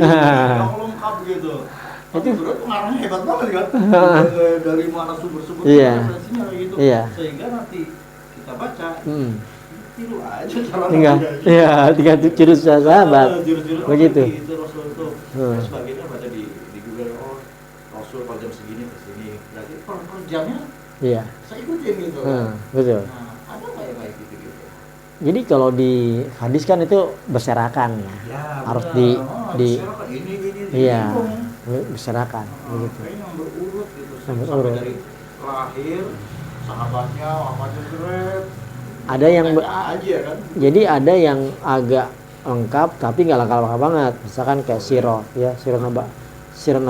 yang lengkap gitu. Tapi Itu- sebenarnya pengarangnya hebat banget kan. Dari mana sumber-sumber Iya. referensinya kayak gitu. Iya. Sehingga nanti kita baca tiru aja cara Tinggal, ngambilnya. ya, tinggal jurus sahabat, Jurus-jurus begitu. itu Rasul itu. Hmm. Terus sebagiannya baca di Google, oh Rasul kalau jam segini ke sini. Berarti per jamnya iya, saya ikutin gitu. betul. Nah, ada nggak yang kayak gitu-gitu? Jadi kalau di hadis kan itu berserakan ya, Ya, harus benar. di Masyarakat ini iya, bingung ya. berserakan begitu. Kayaknya yang berurut gitu. Yang Sampai berurut. dari lahir, sahabatnya, mamanya seret. Ada yang aja kan. jadi ada yang agak lengkap tapi nggak lengkap banget. Misalkan kayak sirah, ya, sirah Nabawi, sirah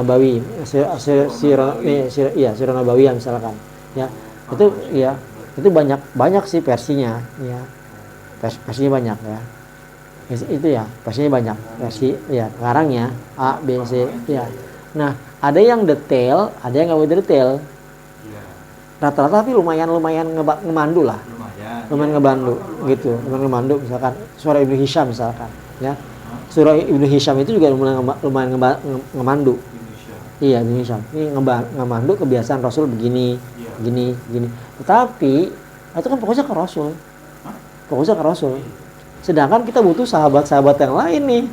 Nabawi ya misalkan, ya, itu ya itu banyak sih versinya, ya, versinya banyak ya. Itu ya versinya banyak, versi ya karangnya A B C ya. Nah ada yang detail, ada yang nggak detail. Iya, Rata-rata tapi lumayan ngemandu lah. Lumayan ngebantu gitu, lumayan ngebantu misalkan surah Ibnu Hisham misalkan, ya. Surah Ibnu Hisham itu juga lumayan ngemandu. Indonesia. Iya, Ibnu Hisham. Ini ngemandu kebiasaan Rasul begini, Iya. gini. Tetapi itu kan fokusnya ke Rasul. Hah? Fokusnya ke Rasul. Sedangkan kita butuh sahabat-sahabat yang lain nih.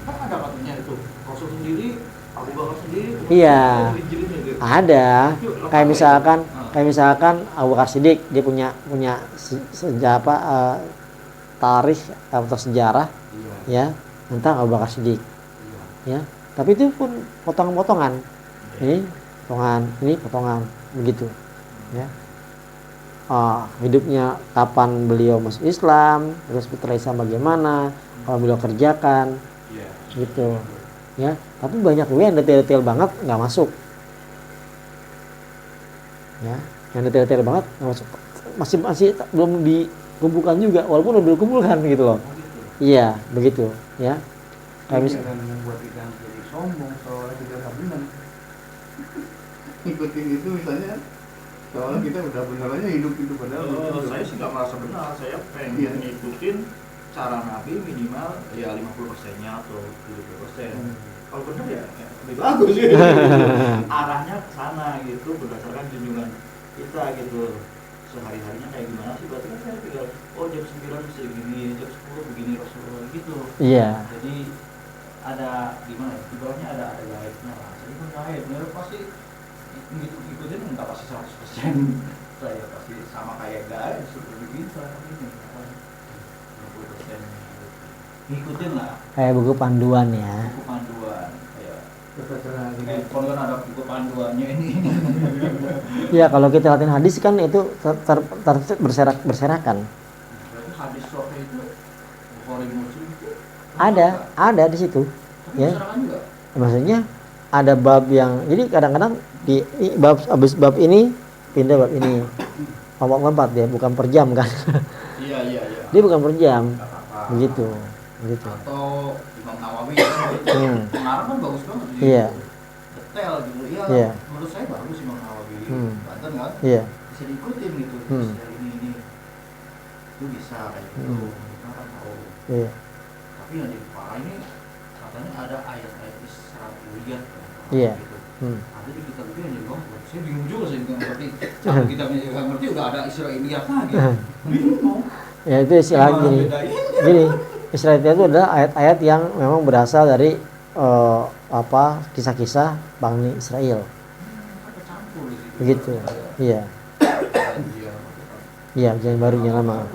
Kan ada katanya itu Rasul sendiri, Abu Bakar sendiri. Iya. Injilnya gitu. Ada. Itu Kayak lengkap misalkan Abu Bakar Siddiq dia punya sejarah tarikh atau sejarah, Iya. ya, tentang Abu Bakar Siddiq, Iya. ya. Tapi itu pun potongan-potongan. Ini potongan begitu, ya. Hidupnya kapan beliau masuk Islam, terus setelah Islam bagaimana, kalau beliau kerjakan, Iya. gitu, ya. Tapi banyak juga yang detail-detail banget nggak masuk, ya. Yang detail-detail banget nggak masuk, masih belum dikumpulkan juga, walaupun udah dikumpulkan gitu loh. Oh gitu. Iya, begitu, ya. Kayak Jangan membuat kita jadi sombong soalnya kita nggak benar. Ikutin itu misalnya soalnya kita udah benar aja hidup itu padahal belum tentu. Saya sih nggak merasa benar. Saya pengen Iya. ngikutin cara Nabi minimal ya 50%-nya atau 70%. Kalau benar ya lebih bagus sih. Arahnya ke sana gitu berdasarkan junjungan kita gitu. Sehari-harinya kayak gimana sih? Berarti kan saya tinggal jam 9 segini, jam 10 begini Rasulullah gitu. Iya. Jadi ada gimana ya? Ibaratnya ada gaibnya lah. Jadi kan gaib, menurut pasti ikutin nggak pasti 100%. Saya pasti sama kayak gaib seperti kita ini. 20% ngikutin lah Kayak buku panduan ya. buku panduan kayak Terserah gitu. handphone kan ada buku panduannya ini. Iya, kalau kita latihan hadis kan itu berserakan. Berarti hadis sahih itu Bukhari Muslim itu Ada di situ. tapi Ya. berserakan juga. Maksudnya ada bab yang, jadi kadang-kadang di abis bab ini pindah bab ini. Lompat dia bukan per jam kan. Iya. Dia bukan per jam. Nggak apa-apa. Begitu. Atau Imam Nawawi ya, itu pengarang kan bagus banget gitu. Iya. Detail gitu. Iya. Iya. Menurut saya bagus Imam Nawawi. Banten kan? Iya. Bisa diikutin gitu. Hmm. Bisa ini. Itu bisa kayak gitu. Kita kan tahu. Iya. Tapi yang di kepala ini katanya ada ayat-ayat Israiliyat kan. Iya. Gitu. Hmm. Ada di kitab itu yang jadi saya bingung juga sih nggak ngerti. Kalau kitabnya juga nggak ngerti udah ada Israiliyat lagi. Bingung. Ya itu istilah Gimana gini. bedainnya? Gini, Israiliyat itu adalah ayat-ayat yang memang berasal dari kisah-kisah Bani Israel. Begitu. Iya. Iya, jangan baru yang lama.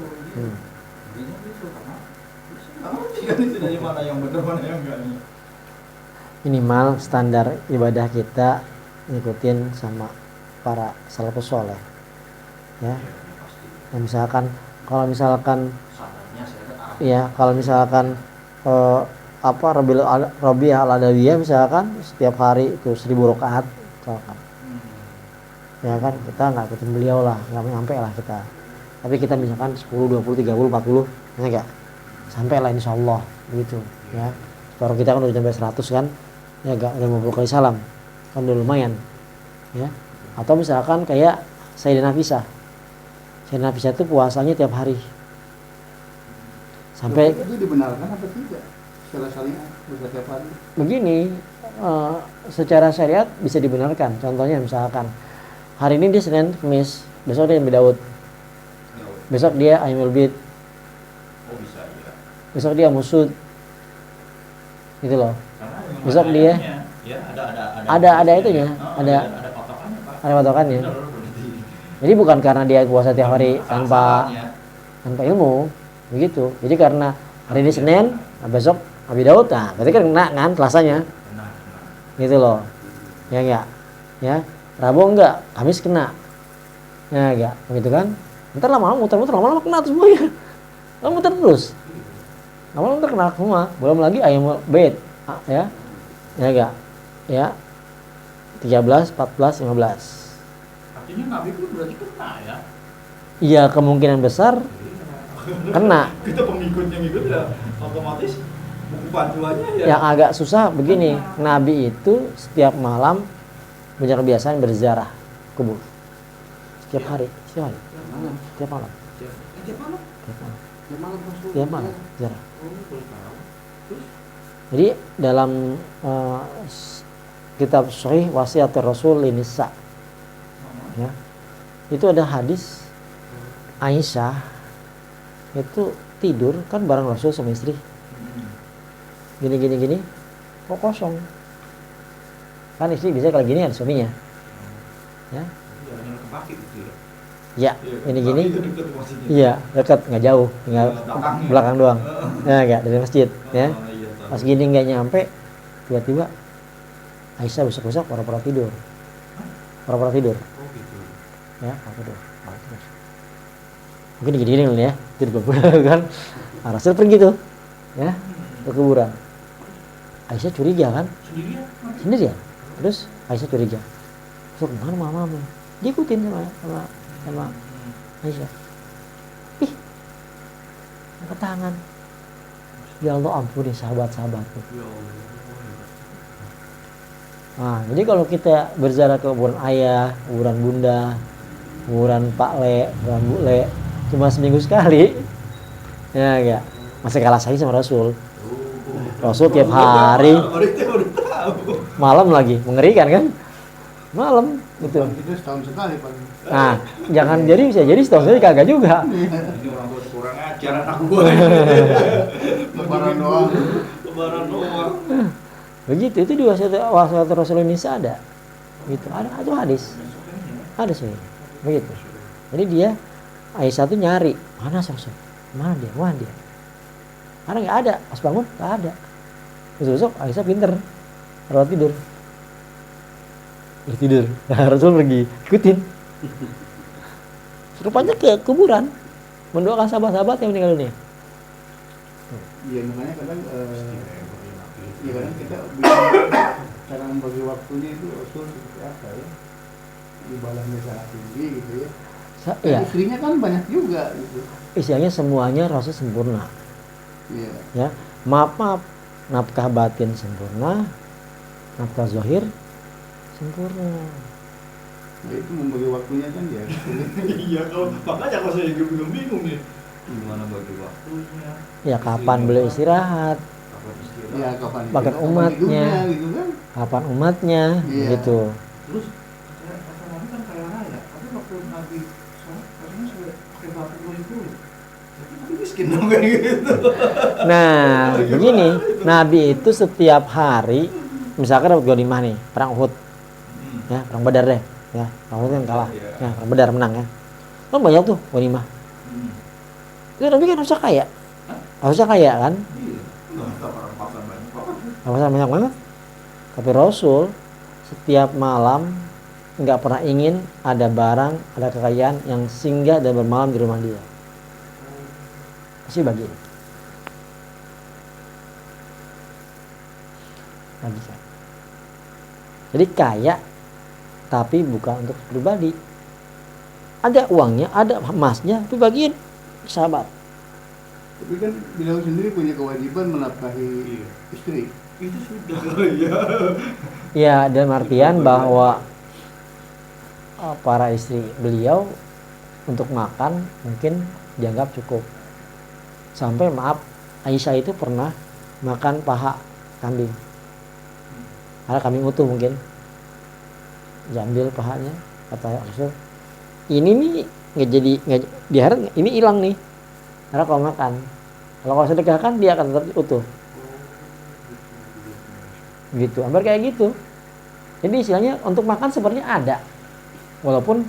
Dari mana yang benar mana yang enggak nih. Minimal standar ibadah kita ngikutin sama para salafus soleh. Ya. Nah, misalkan kalau misalkan Rabi'ah al-Adawiyah misalkan setiap hari itu 1000 rakaat misalkan. Ya kan kita nggak ikutin beliau lah, nggak nyampe lah kita. Tapi kita misalkan 10, 20, 30, 40, enggak sampai lah insyaallah gitu ya. Baru kita kan udah sampai 100 kan. Ya enggak, udah 50 kali salam. Kan udah lumayan. Ya. Atau misalkan kayak Sayyidah Nafisah. Sayyidah Nafisah itu puasanya tiap hari. Sampai itu dibenarkan apa tidak? Secara syariat puasa tiap hari. Begini, secara syariat bisa dibenarkan. Contohnya misalkan hari ini dia Senin, Kamis, besok dia Nabi Daud. Besok dia Ayyamul Bid. Oh bisa ya. Besok dia Musud. Gitu loh. Karena Besok dia ya ada itunya, ada patokannya, Pak. ada patokannya. Benar, berarti. Jadi bukan karena dia puasa tiap hari tanpa Salah-salahnya. ilmu, begitu. Jadi karena hari ini Senin, besok Nabi Daud, nah berarti kan kena kan Selasanya, Benar. gitu loh. Ya enggak? Ya, Rabu enggak, Kamis kena. Ya enggak, begitu kan? Ntar lama-lama muter-muter, lama-lama kena tuh semuanya. Lama muter terus. Lama-lama muter kena semua. Belum lagi ayam bed, ya. Ya enggak? Ya. 13, 14, 15. Artinya Nabi pun berarti kena ya. Iya, kemungkinan besar kena. Kita pengikutnya ngikut ya otomatis buku panduannya ya. Yang agak susah begini, Nabi itu setiap malam punya kebiasaan berziarah kubur. Setiap hari, setiap hari. Tiap malam. Tiap malam. Tiap malam. Tiap malam Rasul. Tiap malam ziarah. Oh, baru tahu. Terus Jadi dalam kitab Sahih Wasiatul Rasul Nisa, ya, itu ada hadis Aisyah itu tidur kan bareng Rasul sama istri. Gini, kok kosong? Kan istri biasanya kalau gini ada suaminya, ya. jalan kaki gitu ya. Ya, ini gini. Kaki deket masjidnya. Iya, dekat, nggak jauh, tinggal Belakangnya. belakang doang. Ya, enggak dari masjid, ya. Oh, iya, tahu. Pas gini nggak nyampe, tiba-tiba Aisyah besok-besok pura-pura tidur. Pura-pura tidur, Oh gitu. ya, pura-pura tidur. Mungkin gini-gini kali ya, tidur kan. Nah, Rasul pergi tuh, ya, ke kuburan. Aisyah curiga kan, Sendirian. sendirian. Terus Aisyah curiga, Rasul kemana malam-malam? Diikutin sama Aisyah. Ih, angkat tangan. Ya Allah ampuni sahabat-sahabatku. Ya Allah. Nah, jadi kalau kita berziarah ke kuburan ayah, kuburan bunda, kuburan Pak Le, kuburan Bu Le, cuma seminggu sekali, ya enggak, masih kalah saing sama Rasul. Rasul tiap hari, Baru tahu. malam lagi, mengerikan kan? Malam, gitu. Itu setahun sekali paling. Nah, jangan jadi bisa jadi setahun sekali kagak juga. Ini orang tua kurang ajar anak gua. Lebaran doang. Lebaran doang. Begitu, itu di wasiat Rasul Nisa ada, gitu. Ada hadis, ada sih, begitu. Jadi dia Aisyah tuh nyari mana sosok, mana dia, karena nggak ada, pas bangun nggak ada. Besok Aisyah pinter, rawat tidur, tidur. Nah, Rasul pergi, ikutin. Rupanya ke kuburan, mendoakan sahabat-sahabat yang meninggal dunia. Iya makanya kadang ya kadang kita bisa cara membagi waktunya itu Rasul seperti apa ya, ibadahnya sangat tinggi gitu ya. Ya, Istrinya kan banyak juga gitu. istilahnya semuanya Rasul sempurna. Iya. Ya, maaf, nafkah batin sempurna, nafkah zahir sempurna. Nah itu membagi waktunya kan ya. Iya, kalau makanya kalau saya juga bingung nih. Gimana bagi waktunya? Ya kapan beliau istirahat, Kapan istirahat? Ya kapan Bahkan kapan umatnya. hidupnya, gitu kan. kapan umatnya, Iya. gitu. Terus kata Nabi kan kaya raya, tapi waktu Nabi sholat katanya sudah pakai batu kulit. Jadi Nabi bisa miskin dong kayak gitu. Nah, begini, Nabi itu setiap hari, misalkan dapat ghanimah nih, perang Uhud, ya, perang Badar deh, ya, perang Uhud kan kalah, ya, perang Badar menang ya, kan banyak tuh ghanimah. Itu Nabi kan harusnya kaya kan, Iya. Orang pasar banyak banget. harusnya banyak banget. Tapi Rasul setiap malam nggak pernah ingin ada barang, ada kekayaan yang singgah dan bermalam di rumah dia. Pasti bagi. Bagikan. Jadi kaya, tapi bukan untuk pribadi. Ada uangnya, ada emasnya, tapi bagiin sahabat. Tapi kan beliau sendiri punya kewajiban menafkahi Iya. istri. Itu sudah kali ya. Ya, dalam artian bahwa para istri beliau untuk makan mungkin dianggap cukup. Sampai maaf, Aisyah itu pernah makan paha kambing. Ada kambing utuh mungkin. Diambil pahanya, kata Rasul, ini nih nggak diharap ini hilang nih. Karena kalau makan, kalau sedekahkan dia akan tetap utuh. Gitu, hampir kayak gitu. Jadi istilahnya untuk makan sebenarnya ada, walaupun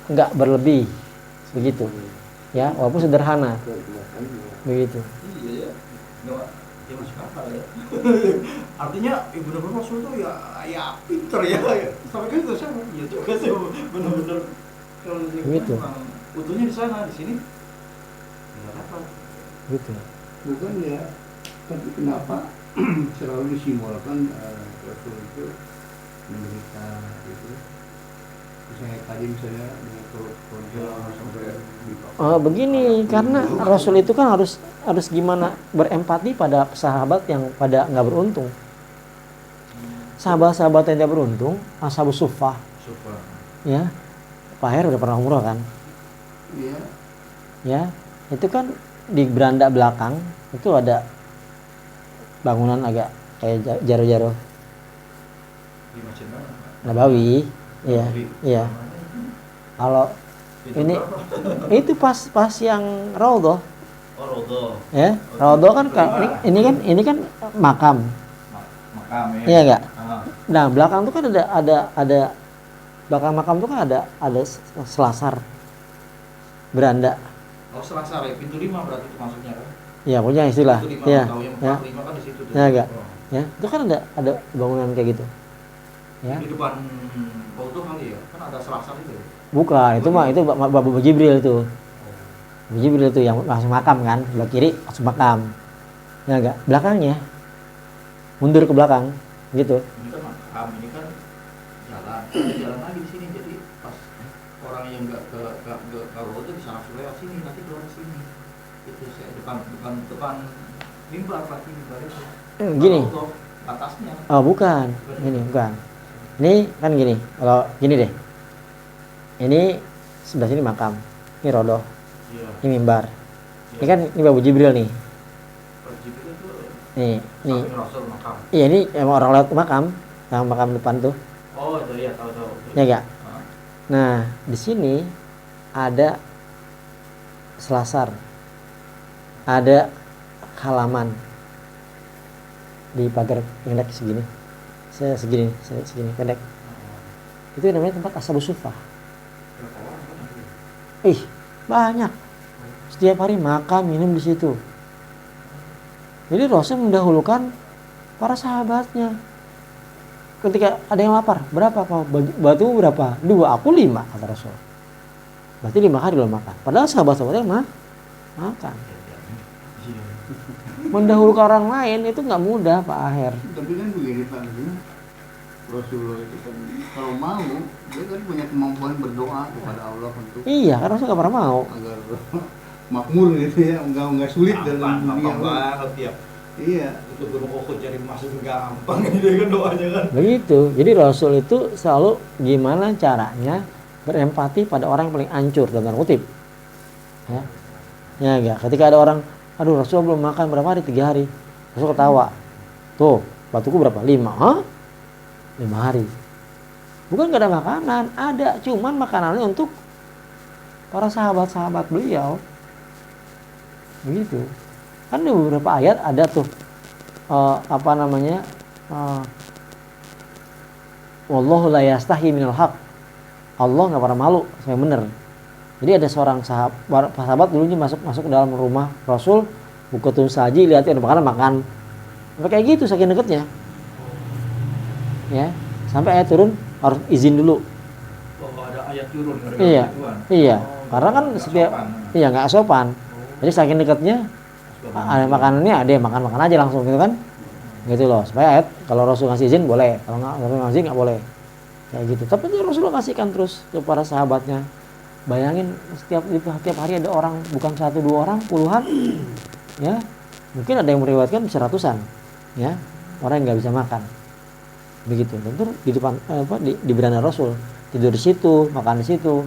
nggak berlebih, begitu. Ya, walaupun sederhana, begitu. Iya ya. Nggak, ya masuk akal ya. Artinya benar-benar Rasul tuh ya pinter ya. Sampai kan itu saya ya juga sih benar-benar kalau Gitu. utuhnya di sana, di sini nggak dapat. Gitu. Bukan ya, tapi kenapa selalu disimbolkan Rasul itu menderita gitu. Misalnya tadi misalnya dengan keluarga sampai Begini, karena Rasul itu kan harus gimana berempati pada sahabat yang pada nggak beruntung. Sahabat-sahabat yang tidak beruntung, ashabus suffah, Super. ya, Pak Her udah pernah umroh kan, Iya, ya, itu kan di beranda belakang itu ada bangunan agak kayak jaro-jaro Di masjid mana? Nabawi, iya, iya. Kalau ini itu pas yang Raudhah, Oh, Rodo. ya, Raudhah kan ini kan makam, Makam ya. iya nggak? Ah. Nah belakang tuh kan ada belakang makam tuh kan ada selasar beranda, Oh, Selasar ya, pintu 5 berarti itu masuknya kan? ya punya istilah, Pintu 5, ya, tahu yang ya, 4, 5 kan di situ tuh. ya enggak, Oh. ya, itu kan ada bangunan kayak gitu, ya. Di depan Rodo kali ya, kan ada Selasar itu. Bukan, itu mah itu Babu Jibril tuh. Babu Jibril tuh yang langsung makam kan, sebelah kiri langsung makam. Ya enggak, belakangnya mundur ke belakang gitu. Ini kan makam, ini kan jalan. Ada jalan lagi di sini, jadi pas orang yang nggak ke Rodo bisa langsung lewat sini, nanti keluar sini. Itu saya depan mimbar pasti mimbar itu. Gini. Rodo, atasnya. Oh, bukan. Ini bukan. Ini kan gini. Kalau gini deh. Ini sebelah sini makam. Ini Rodoh. Iya. Ini mimbar. Ini kan ini Babu Jibril nih. Jibril itu Nih. samping Rasul makam. Iya, ini emang orang lewat makam, yang makam depan tuh. Oh, itu ya, tahu. Ya enggak? Ah. Nah, di sini ada selasar. Ada halaman di pagar pendek segini. Saya segini pendek. Itu namanya tempat ashabus suffah. Berapa orang kan nanti? Banyak. Setiap hari makan, minum di situ. Jadi Rasul mendahulukan para sahabatnya. Ketika ada yang lapar, berapa kau? Batu berapa? 2, aku 5 kata Rasul. Berarti 5 hari belum makan. Padahal sahabat-sahabatnya makan. Mendahulukan orang lain itu nggak mudah, Pak Aher. tapi kan begini Pak, Rasulullah itu kan kalau mau dia kan punya kemampuan berdoa kepada Allah untuk Iya, karena Rasul nggak pernah mau. agar makmur gitu ya, enggak sulit dalam dunia. Gampang banget ya. Iya. Untuk berukut jadi masuk gampang ini kan doanya kan. Begitu. Jadi Rasul itu selalu gimana caranya berempati pada orang yang paling hancur dalam tanda kutip. Ya. Ya enggak. Ketika ada orang, aduh Rasul belum makan berapa hari? 3 hari. Rasul ketawa. Tuh, batuku berapa? 5. Hah? 5 hari. Bukan gak ada makanan, ada. Cuman makanannya untuk para sahabat-sahabat beliau. Begitu. Kan di beberapa ayat ada tuh apa namanya? Wallahu la yastahi minal haq. Allah nggak pernah malu, saya bener. Jadi ada seorang sahabat dulunya masuk ke dalam rumah Rasul, buka tuh saji, lihatin ada makanan makan. Kayak gitu saking deketnya. Ya, sampai ayat turun harus izin dulu. Ada ayat turun. Iya, iya. Karena kan setiap iya nggak sopan. Jadi saking dekatnya ada makanannya, ada makan aja langsung gitu kan. Gitu loh. Supaya ayat kalau Rasul ngasih izin boleh, kalau nggak ngasih nggak boleh. Kayak gitu. Tapi itu Rasulullah kasihkan terus ke para sahabatnya. Bayangin setiap hari ada orang, bukan 1-2 orang, puluhan. Ya. Mungkin ada yang meriwayatkan seratusan. Ya. Orang yang nggak bisa makan. Begitu. Tentu di depan di beranda Rasul, tidur di situ, makan di situ.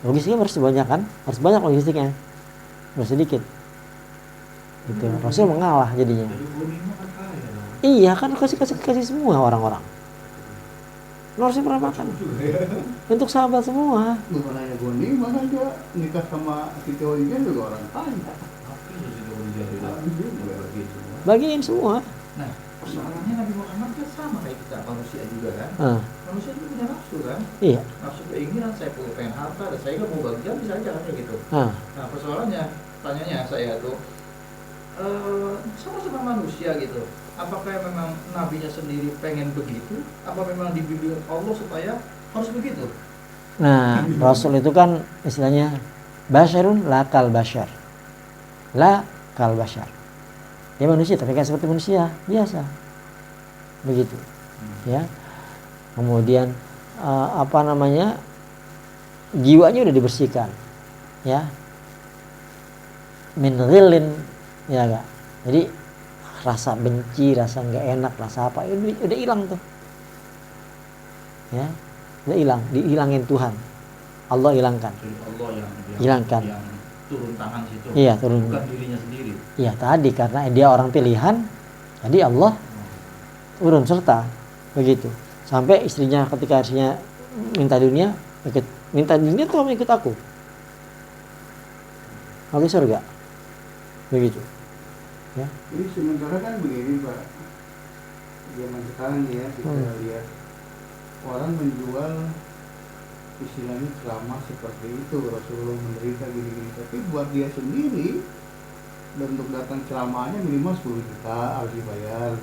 Logistiknya harus banyak kan? Harus banyak logistiknya. Harus sedikit. Gitu. Rasul mengalah jadinya. Iya kan kasih semua orang-orang. Rasul pernah makan. Untuk sahabat semua. Bukan hanya Goni, bahkan dia nikah sama Siti Khadijah juga orang kaya. Bagiin semua. Nah, persoalannya Nabi Muhammad kan sama kayak kita manusia juga kan. Manusia juga punya nafsu kan. Iya. Nafsu keinginan, saya pengen harta, dan saya kan mau bagian bisa aja kan kayak gitu. Nah, persoalannya, tanyanya saya tuh, sama-sama manusia gitu. Apakah memang nabinya sendiri pengen begitu? Apa memang dibimbing Allah supaya harus begitu? Nah, Rasul itu kan istilahnya basyarun la kal basyar. La kal basyar. Dia manusia tapi kan seperti manusia biasa. Begitu. Ya. Kemudian apa namanya? Jiwanya udah dibersihkan. Ya. Min ghillin ya enggak. Jadi rasa benci, rasa nggak enak, rasa apa udah hilang tuh. Ya. Udah hilang, dihilangin Tuhan. Allah hilangkan. Allah yang hilangkan. Yang turun tangan situ. Iya, turun. Bukan dirinya sendiri. Iya, tadi karena dia orang pilihan, jadi Allah turun serta begitu. Sampai istrinya ketika istrinya minta dunia tuh ikut aku. Oke surga. Begitu. Ya. Jadi sementara kan begini Pak, zaman sekarang ya kita lihat orang menjual istilahnya ceramah seperti itu, Rasulullah menderita gini-gini, tapi buat dia sendiri dan untuk datang ceramahnya minimal 10 juta harus dibayar.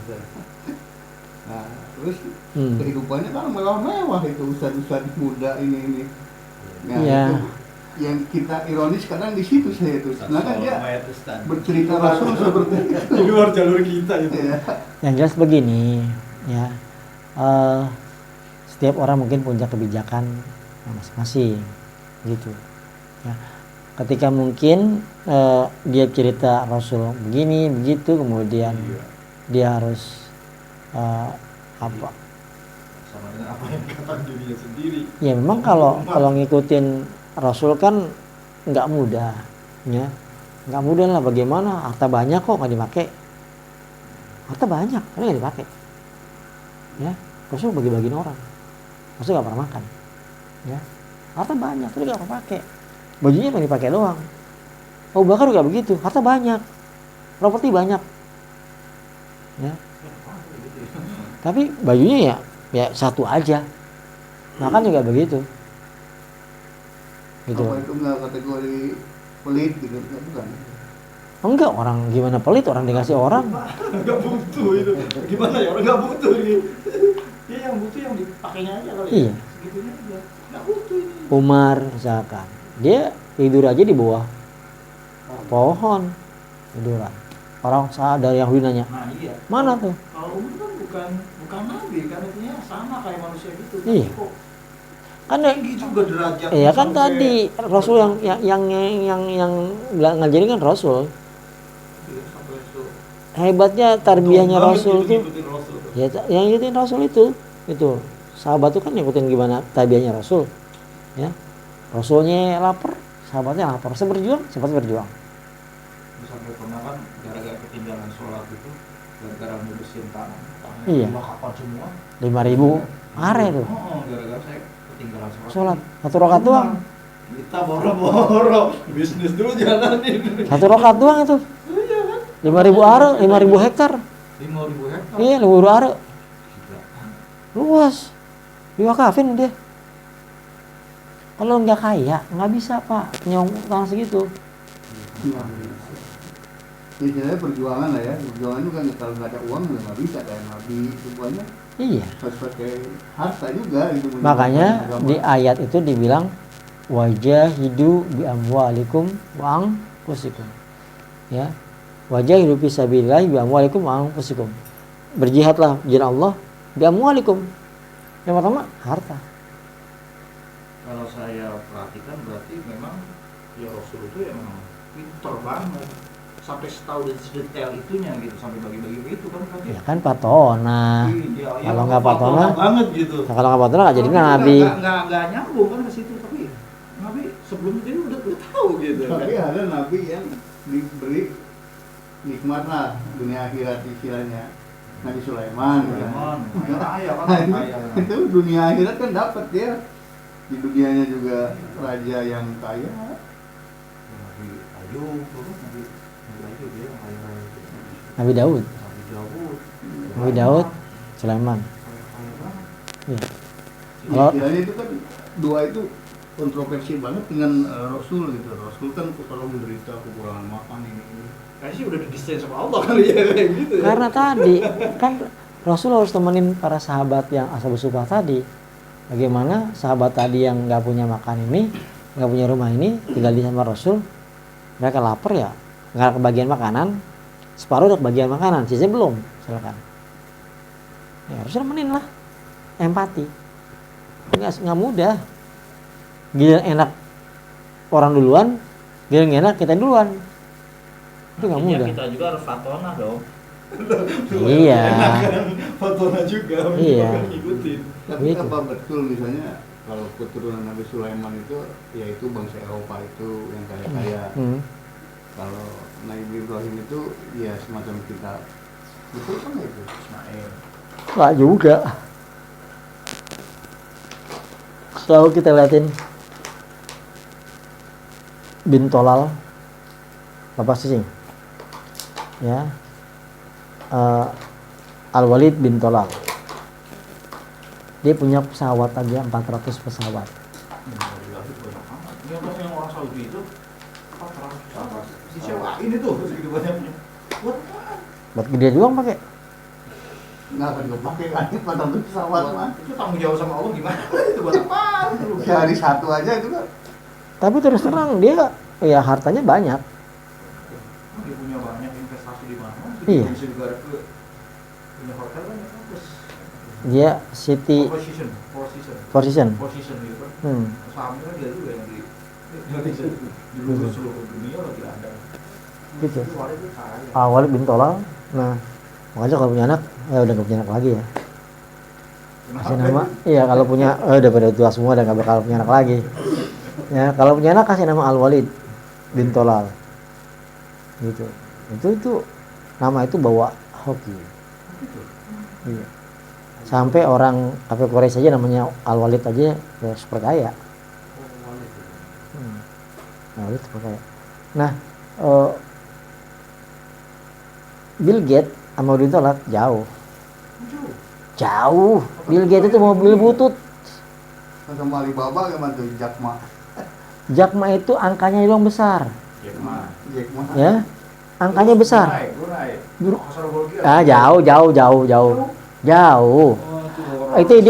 Nah terus kehidupannya kan mewah-mewah itu, ustad-ustad muda ini. Nah ya. itu yang kita ironis kadang di situ saya tuh, karena kan dia bercerita Rasul seperti itu. Di luar jalur kita itu. Ya. Yang jelas begini, ya, setiap orang mungkin punya kebijakan masing-masing, gitu. Ya. Ketika mungkin dia cerita Rasul begini, begitu, kemudian dia harus apa? Sama dengan apa yang kata dirinya sendiri. Ya memang kalau ngikutin Rasul kan nggak mudah, ya, nggak mudah lah. Bagaimana harta banyak kok nggak dipakai? Harta banyak, tapi nggak dipakai. Ya, Rasul bagi-bagiin orang. Rasul nggak pernah makan. Ya, harta banyak, tapi nggak pernah pakai. Bajunya cuma dipakai doang. Abu Bakar juga begitu, harta banyak, properti banyak. Ya, tapi bajunya ya satu aja. Makan juga begitu. Gitu. Apa itu nggak kategori pelit gitu, bukan? Enggak, orang gimana pelit, orang dikasih orang. Nggak butuh itu. Gimana ya, orang nggak butuh ini. Dia yang butuh yang dipakainya aja kali. Iya. Segitunya aja. Nggak butuh ini. Umar misalkan, dia tidur aja di bawah pohon tiduran. Orang dari Yahudi nanya, Nah iya. mana tuh? Kalau Umar kan bukan nabi, kan intinya sama kayak manusia gitu. Iya. Kok Kan tinggi juga derajatnya. iya kan sampai tadi Rasul yang ngajarin kan Rasul. sampai itu. Hebatnya tarbiyahnya Rasul tuh. Ngikutin Rasul tuh. Ya yang ngikutin Rasul itu. Sahabat tuh kan ngikutin gimana tarbiyahnya Rasul. Ya. Rasulnya lapar, sahabatnya lapar. Saya berjuang, sahabat berjuang. Sampai pernah kan gara-gara ketinggalan sholat itu, gara-gara bersihin tangan Iya. kapan semua. 5.000 are tuh. Oh, gara-gara saya ketinggalan sholat. Sholat 1 rakaat doang. Kita boro-boro bisnis dulu jalanin. 1 rakaat doang itu. Iya kan? 5.000 are, 5.000 hektar. 5.000 hektar. Iya, 5.000 are. Gila. Luas. Diwakafin dia. Kalau nggak kaya, nggak bisa Pak nyong tanah segitu. Ini sebenarnya perjuangan lah ya. Perjuangan itu kan kalau nggak ada uang nggak bisa kayak Nabi semuanya Iya. harus pakai harta juga gitu. Makanya Agama. di ayat itu dibilang wajahidu bi amwalikum wa anfusikum. Ya. Wajahidu fi sabilillah bi amwalikum wa anfusikum. Berjihadlah di jalan Allah bi amwalikum. Yang pertama harta. Kalau saya perhatikan berarti memang ya Rasul itu emang pinter banget sampai setahu dan sedetail itunya gitu sampai bagi-bagi begitu kan berarti. Ya kan patona. Iya, Kalau nggak patona banget gitu. Nah, kalau nggak patona nggak jadi Kalau nabi. nggak nyambung kan ke situ tapi Nabi sebelumnya dia udah tahu gitu. Tapi ada Nabi yang diberi nikmat lah dunia akhirat istilahnya. Nabi Sulaiman. Sulaiman, Ya. kaya kan Nah, kaya. itu dunia akhirat kan dapat dia. Di dunianya juga raja yang kaya. Nabi Ayub, Nabi Ayub dia yang kaya itu. Nabi Daud. Nabi Daud. Nabi Daud, Sulaiman. Kaya banget. Iya. Kalau- Istilahnya itu kan dua itu kontroversi banget dengan Rasul gitu. Rasul kan kalau menderita kekurangan makan ini. Kayaknya sih udah didesain sama Allah kali ya kayak gitu ya. Karena tadi kan Rasul harus temenin para sahabat yang ashabus sufah tadi. Bagaimana sahabat tadi yang nggak punya makan ini, nggak punya rumah ini, tinggal di sama Rasul, mereka lapar ya, nggak kebagian makanan, separuh udah kebagian makanan, sisanya belum, silakan. Ya harus temenin lah, empati. Nggak mudah. Giliran enak orang duluan, giliran nggak enak kita duluan. Itu nggak Artinya mudah. kita juga harus fatona dong. Iya. Fatona juga. Iya. Kan ngikutin. Tapi Gitu. apa betul misalnya kalau keturunan Nabi Sulaiman itu yaitu bangsa Eropa itu yang kaya-kaya. Hmm. Kalau Nabi Ibrahim itu ya semacam kita. Betul kan itu? Ismail. Nggak juga. Selalu kita liatin bin Tolal, Bapak Sising, ya, Al-Walid bin Tolal. Dia punya pesawat aja 400 pesawat. Yang orang Saudi itu disewain itu segitu banyaknya. Buat apaan? Buat gede doang pakai. Nggak akan kepake kan pada pesawat mah. Itu tanggung jawab sama Allah gimana? Itu buat apaan? Sehari satu aja itu kan. Tapi terus terang dia ya hartanya banyak. Dia punya banyak investasi di mana? Iya. Bisa juga ada ke punya hotel kan ya bagus. Dia City Four Season Seasons. gitu kan. Hmm, Sahamnya dia juga yang di Indonesia di seluruh dunia lagi ada. gitu. Itu Walid itu kaya. Al-Walid bin Tolal. Nah, makanya kalau punya anak, ya udah nggak punya anak lagi ya. Kasih nama, iya kalau punya, udah pada tua semua, udah nggak bakal punya anak lagi. Ya kalau punya anak kasih nama Al-Walid bin Tolal. Gitu. Itu nama itu bawa hoki. Iya. Sampai orang kafir Quraisy aja namanya Al-Walid aja ya super kaya. Al-Walid super kaya. Nah, Bill Gates sama Bin Tolak jauh. Bill Gates itu mobil butut. Sama Alibaba gimana tuh Jack Ma. Jack Ma itu angkanya doang besar. Jack Ma. Jack Ma. Ya. Angkanya besar. Buru. Kasar Bolgia. Ah, jauh. Oh, itu Itu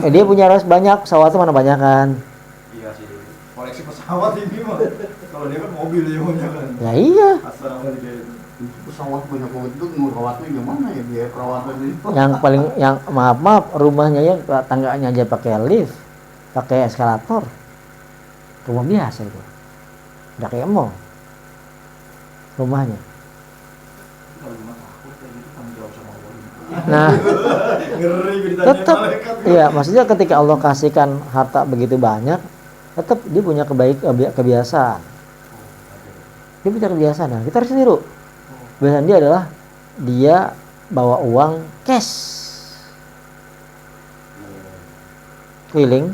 dia punya ras banyak, pesawatnya mana banyakan. Iya sih. Koleksi pesawat ini mah. Kalau dia kan mobil dia punya kan. Ya iya. Asal dia itu. Pesawat banyak banget itu ngerawatnya gimana ya biaya perawatan ini. Yang maaf rumahnya ya tangganya aja pakai lift, pakai eskalator. Rumah biasa itu. Udah kayak mall. Rumahnya. Kalau cuma takut kayak gitu tanggung jawab sama Allah. Nah, Ngeri ditanya tetap malaikat. iya, maksudnya ketika Allah kasihkan harta begitu banyak, tetap dia punya kebiasaan. Dia punya kebiasaan. Nah, kita harus tiru. Kebiasaan dia adalah dia bawa uang cash keliling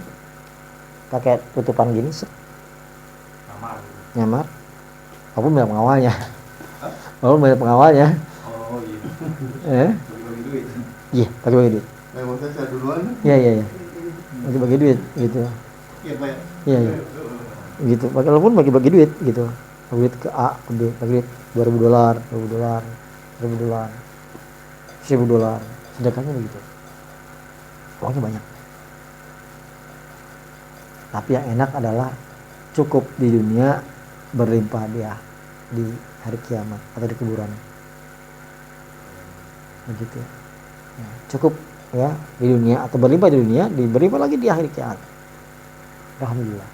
pakai tutupan gini set. nyamar, walaupun banyak pengawalnya, walaupun banyak pengawalnya, Oh iya. Bagi-bagi duit. iya bagi duit, maksudnya saya duluan. iya, bagi duit gitu, Iya Pak. iya, gitu, walaupun bagi duit gitu, bagi duit ke A, ke B, bagi duit $2,000, $1,000, $1,000, sedekahnya begitu, uangnya banyak. Tapi yang enak adalah cukup di dunia, berlimpah dia di hari kiamat atau di kuburan. Begitu. Ya, cukup ya di dunia atau berlimpah di dunia, berlimpah lagi di akhir kiamat. Alhamdulillah.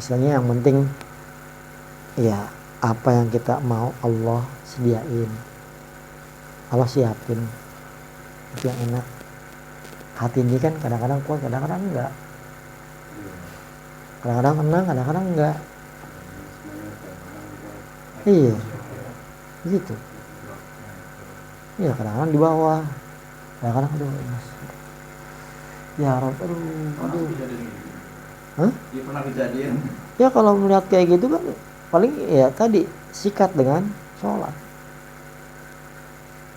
Misalnya yang penting ya apa yang kita mau Allah sediain, Allah siapin, itu yang enak. Hati ini kan kadang-kadang kuat, kadang-kadang enggak. Kadang-kadang tenang, kadang-kadang enggak. Iya, gitu. Iya, kadang-kadang di bawah, kadang-kadang aduh, mas. Ya Rob, aduh. Hah? Iya pernah kejadian. Ya kalau melihat kayak gitu kan, paling ya tadi sikat dengan sholat.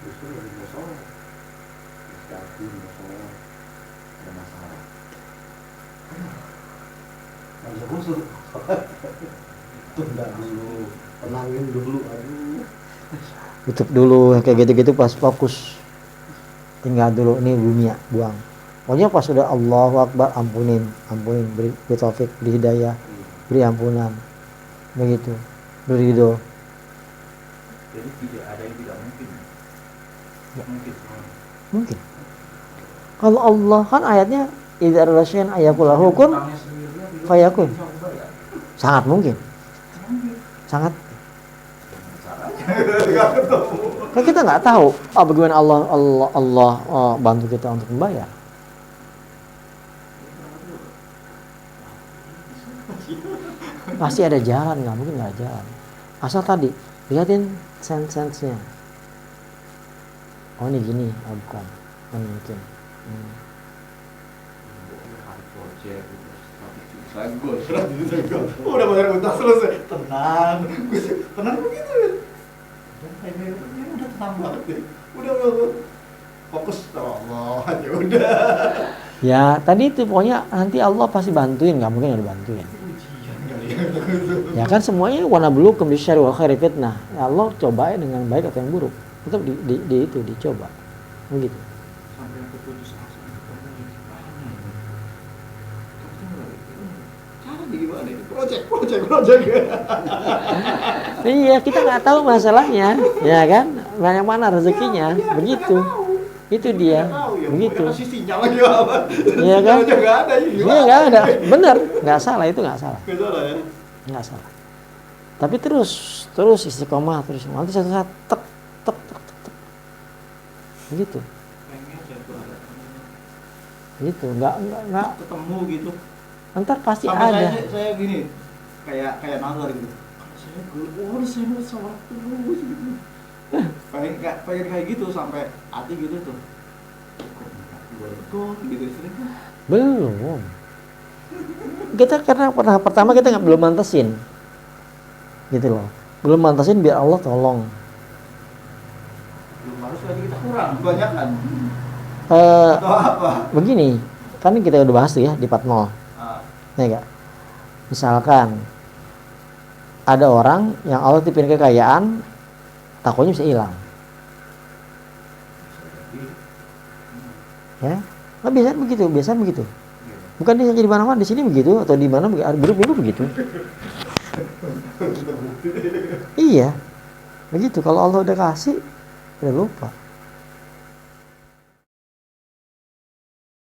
Justru lagi mau sholat. Tapi mau sholat. Ada masalah. Nggak bisa khusus. Tunda dulu. Tenangin dulu. Aduh. Tutup dulu kayak gitu-gitu, pas fokus. Tinggal dulu, ini dunia, buang. Pokoknya pas sudah Allahu Akbar, ampunin, beri taufik, beri hidayah, beri ampunan. Begitu. Beri ridho. Jadi tidak ada yang tidak mungkin. Ya. Mungkin semua. Mungkin. Kalau Allah kan ayatnya idza arada syai'an ayakulahu kun Tentangnya sendiri dia bilang fayakun. bisa ubah ya. Sangat mungkin. Sangat. Kan kita nggak tahu bagaimana Allah bantu kita untuk membayar. Pasti ada jalan, nggak mungkin nggak ada jalan. Asal tadi lihatin sense-nya. Oh ini gini, bukan. Oh ini mungkin. Udah bayar utang selesai. Tenang. Tenang begitu ya. Udah tenang banget ya. Udah fokus sama Allah aja udah. Ya tadi itu pokoknya nanti Allah pasti bantuin, nggak mungkin nggak dibantuin. Ya kan semuanya wanabluukum bisyarri wal khairi fitnah. Ya Allah cobain dengan baik atau yang buruk. Tetap itu dicoba. Begitu. Sampai yang keputus asa Cara gimana ini? Project. Iya, kita nggak tahu masalahnya, ya kan? Banyak mana rezekinya, begitu. Itu dia, begitu. Kasih sinyal lagi apa? Iya kan? Nggak ada ini. Iya nggak ada, benar, nggak salah itu nggak salah, Nggak salah ya. nggak salah. Tapi terus istiqomah terus, nanti satu saat tek, begitu, pengen jatuh ada gitu, nggak. ketemu gitu. Ntar pasti Sampai ada. saya gini kayak nazar gitu. Kalau saya keluar saya mau sholat terus gitu. pengen kayak gitu sampai hati gitu tuh. Kok gitu sering kan? Belum. Kita karena pertama kita belum mantesin, gitu loh. Belum mantesin biar Allah tolong. Belum harus lagi kita kurang banyak kan? Atau apa? Begini, kan kita udah bahas tuh ya di part 0. Ya enggak? Misalkan ada orang yang Allah tipin kekayaan, takutnya bisa hilang. Ya, nggak biasa begitu. Bukan dia jadi mana-mana, di sini begitu atau di mana begitu. Iya, begitu. Kalau Allah udah kasih, udah lupa.